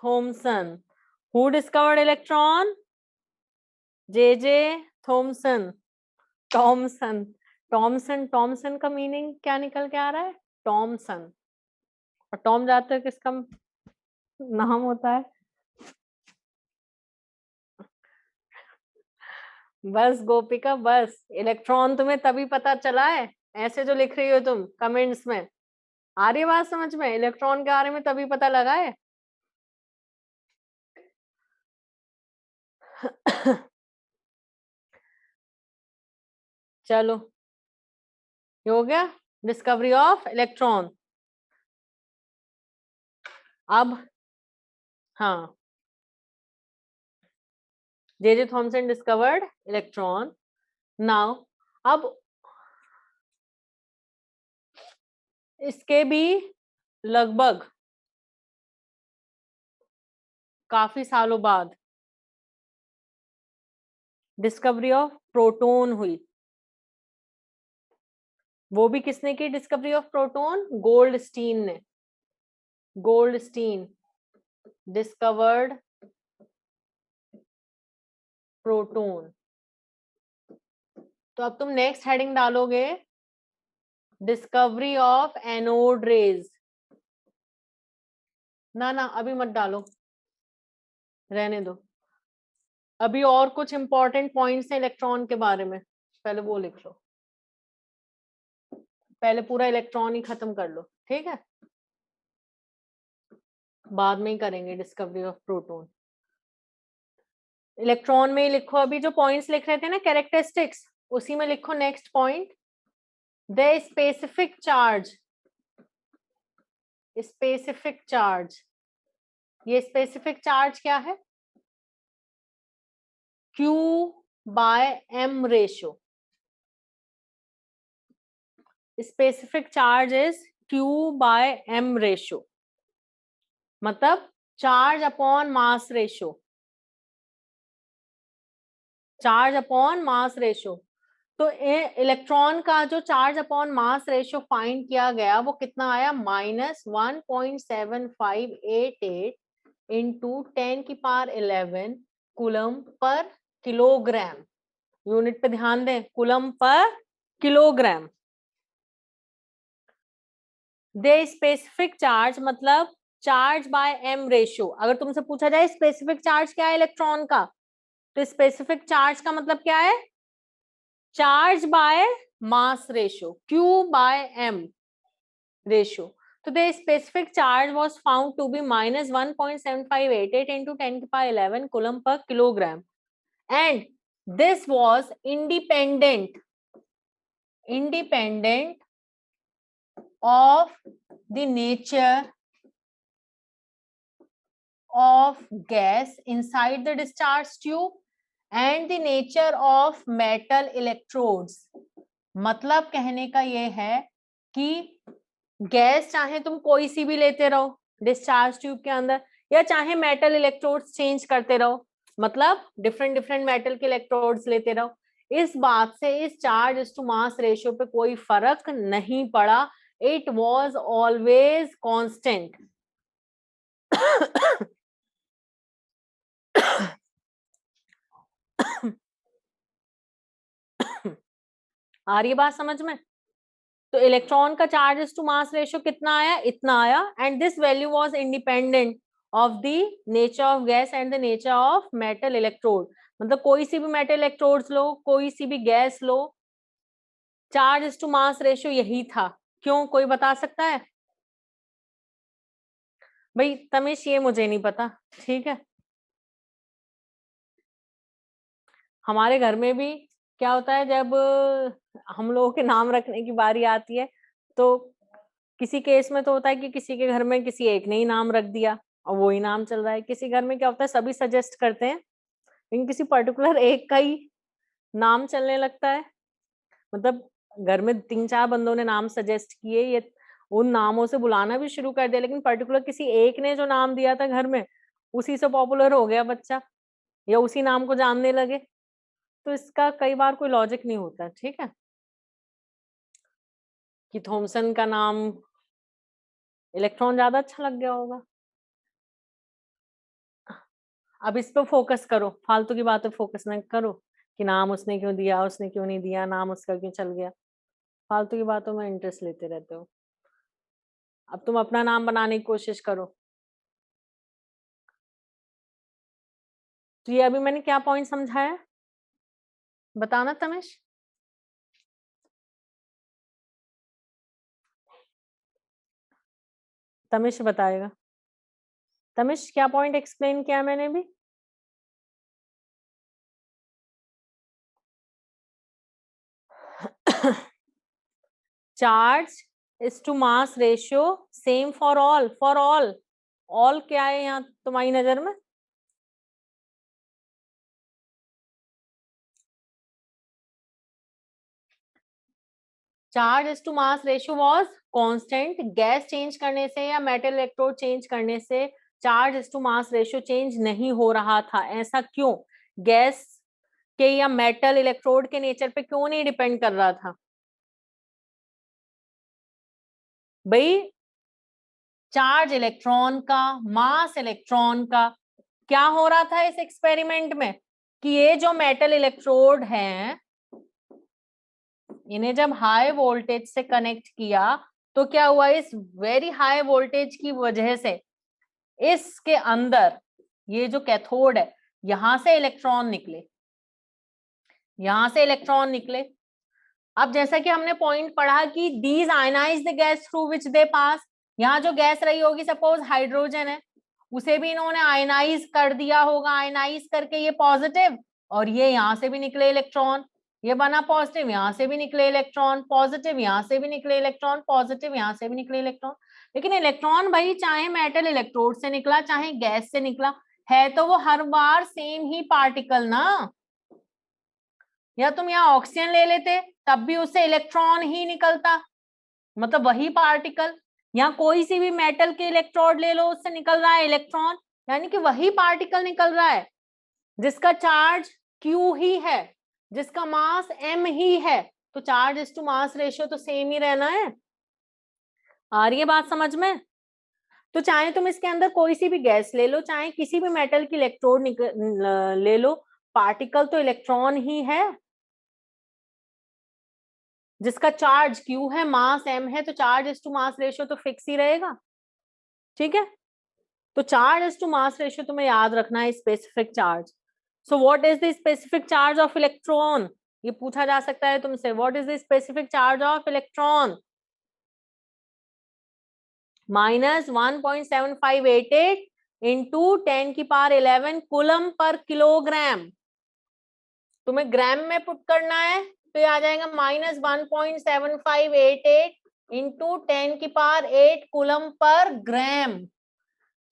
Thomson. Who discovered electron? J J Thomson, Thomson. Thomson, Thomson का मीनिंग क्या निकल के आ रहा है? टॉमसन। और टॉम जानते हो किसका नाम होता है? बस गोपिका बस, इलेक्ट्रॉन तुम्हें तभी पता चला है, ऐसे जो लिख रही हो तुम कमेंट्स में, आ रही बात समझ में? इलेक्ट्रॉन के बारे में तभी पता लगा है। चलो ये हो गया डिस्कवरी ऑफ इलेक्ट्रॉन। अब हाँ, J Thomson discovered electron. Now अब इसके भी लगभग काफी सालों बाद डिस्कवरी ऑफ प्रोटॉन हुई। वो भी किसने की डिस्कवरी ऑफ प्रोटॉन? गोल्डस्टीन ने। Goldstein discovered proton. तो अब तुम नेक्स्ट हेडिंग डालोगे डिस्कवरी ऑफ एनोड रेज। ना ना अभी मत डालो, रहने दो। अभी और कुछ इंपॉर्टेंट पॉइंट्स हैं इलेक्ट्रॉन के बारे में, पहले वो लिख लो। पहले पूरा इलेक्ट्रॉन ही खत्म कर लो, ठीक है? बाद में ही करेंगे डिस्कवरी ऑफ प्रोटॉन। इलेक्ट्रॉन में ही लिखो, अभी जो पॉइंट्स लिख रहे थे ना कैरेक्टरिस्टिक्स, उसी में लिखो next point, the specific charge. Specific charge, ये स्पेसिफिक चार्ज क्या है? Q by M ratio. Specific charge is Q by M ratio, मतलब charge upon mass ratio. Charge upon mass ratio. तो इलेक्ट्रॉन का जो charge upon mass ratio find किया गया वो कितना आया? -1.7588 into 10⁻11 coulomb per kilogram. Unit पे ध्यान दें, coulomb per kilogram. The specific charge मतलब चार्ज बाय एम रेशियो। अगर तुमसे पूछा जाए स्पेसिफिक चार्ज क्या है इलेक्ट्रॉन का, तो स्पेसिफिक चार्ज का मतलब क्या है? Charge by mass ratio, Q by M ratio. तो the specific charge was found to be -1.7588 into 10⁻11 coulomb per kilogram, and this was independent of the nature of gas inside the discharge tube and the nature of metal electrodes। मतलब कहने का ये है कि gas चाहे तुम कोई सी भी लेते रहो डिस्चार्ज ट्यूब के अंदर, या चाहे मेटल इलेक्ट्रोड्स चेंज करते रहो, मतलब डिफरेंट डिफरेंट मेटल के इलेक्ट्रोड्स लेते रहो, इस बात से इस चार्ज टू मास रेशियो पे कोई फर्क नहीं पड़ा। It was always constant. आ रही है बात समझ में? तो इलेक्ट्रॉन का चार्ज टू मास रेशियो कितना आया? इतना आया, and this value was independent of the nature of gas and the nature of metal electrode. मतलब कोई सी भी मेटल इलेक्ट्रोड्स लो, कोई सी भी गैस लो, चार्ज टू मास रेशियो यही था। क्यों, कोई बता सकता है? भाई तमेश ये मुझे नहीं पता, ठीक है? हमारे घर में भी क्या होता है, जब हम लोगों के नाम रखने की बारी आती है, तो किसी केस में तो होता है कि किसी के घर में किसी एक ने ही नाम रख दिया और वो ही नाम चल रहा है। किसी घर में क्या होता है, सभी सजेस्ट करते हैं लेकिन किसी पर्टिकुलर एक का ही नाम चलने लगता है। मतलब घर में 3-4 बंदों ने नाम सजेस्ट किए, ये उन नामों से बुलाना भी शुरू कर दिया, लेकिन पर्टिकुलर किसी एक ने जो नाम दिया था घर में, उसी से पॉपुलर हो गया बच्चा, या उसी नाम को जानने लगे। तो इसका कई बार कोई लॉजिक नहीं होता, ठीक है? कि थॉमसन का नाम इलेक्ट्रॉन ज्यादा अच्छा लग गया होगा। अब इस पे फोकस करो, फालतू की बातें फोकस ना करो कि नाम उसने क्यों दिया, उसने क्यों नहीं दिया, नाम उसका क्यों चल गया। फालतू की बातों में इंटरेस्ट लेते रहते हो। अब तुम अपना नाम बनाने की कोशिश करो। तो ये अभी मैंने क्या पॉइंट समझाया, बताना तमेश। तमेश बताएगा। तमेश क्या पॉइंट एक्सप्लेन किया मैंने भी? Charge is to mass ratio same for all, for all, all क्या है यहाँ तुम्हारी नजर में? Charge is to mass ratio was constant, gas change करने से या मेटल इलेक्ट्रोड चेंज करने से charge is to mass ratio change नहीं हो रहा था। ऐसा क्यों? गैस के या मेटल इलेक्ट्रोड के नेचर पे क्यों नहीं डिपेंड कर रहा था भाई? चार्ज इलेक्ट्रॉन का, मास इलेक्ट्रॉन का, क्या हो रहा था इस एक्सपेरिमेंट में कि ये जो मेटल इलेक्ट्रोड हैं इन्हें जब हाई वोल्टेज से कनेक्ट किया तो क्या हुआ, इस वेरी हाई वोल्टेज की वजह से इसके अंदर ये जो कैथोड है यहां से इलेक्ट्रॉन निकले, यहां से इलेक्ट्रॉन निकले। अब जैसा कि हमने पॉइंट पढ़ा कि these ionize the gas through which they pass, यहाँ जो गैस रही होगी सपोज हाइड्रोजन है, उसे भी इन्होंने आयनाइज कर दिया होगा, आयनाइज करके ये पॉजिटिव, और ये यहाँ से भी निकले इलेक्ट्रॉन, ये बना पॉजिटिव, यहाँ से भी निकले इलेक्ट्रॉन पॉजिटिव, यहाँ से भी निकले इलेक्ट्रॉन पॉजिटिव, यहाँ से भी निकले इलेक्ट्रॉन। लेकिन इलेक्ट्रॉन भाई चाहे मेटल इलेक्ट्रोड से निकला चाहे गैस से निकला, है तो वो हर बार सेम ही पार्टिकल ना। या तुम यहाँ ऑक्सीजन ले लेते तब भी उससे इलेक्ट्रॉन ही निकलता, मतलब वही पार्टिकल। यहाँ कोई सी भी मेटल के इलेक्ट्रोड ले लो उससे निकल रहा है इलेक्ट्रॉन, यानी कि वही पार्टिकल निकल रहा है जिसका चार्ज Q ही है, जिसका मास M ही है, तो charge is to mass ratio तो सेम ही रहना है। आ रही है बात समझ में? तो चाहे तुम इसके अंदर कोई सी भी गैस ले लो चाहे किसी भी मेटल की इलेक्ट्रोड ले लो, पार्टिकल तो इलेक्ट्रॉन ही है जिसका चार्ज Q है, मास M है, तो charge is to mass ratio तो फिक्स ही रहेगा। ठीक है, तो charge is to mass ratio तुम्हें याद रखना है, specific charge. So what is the specific charge of electron? ये पूछा जा सकता है तुमसे, what is the specific charge of electron? -1.7588 into 10⁻11 coulomb per kilogram. तुम्हें ग्राम में पुट करना है तो ये आ जाएगा -1.7588 इंटू 10⁸ कूलम पर ग्राम।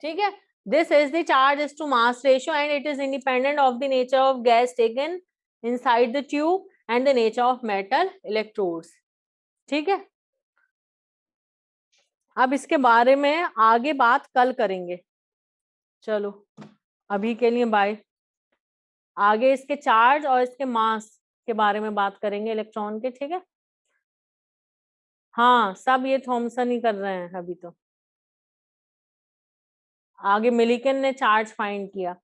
ठीक है, this is the charge is to mass ratio and it is independent of the nature of gas taken inside the tube and the nature of metal electrodes। ठीक है, अब इसके बारे में आगे बात कल करेंगे। चलो अभी के लिए बाय। आगे इसके चार्ज और इसके मास के बारे में बात करेंगे इलेक्ट्रॉन के। ठीक है, हाँ सब ये थॉमसन ही कर रहे हैं अभी तो, आगे मिलिकन ने चार्ज फाइंड किया।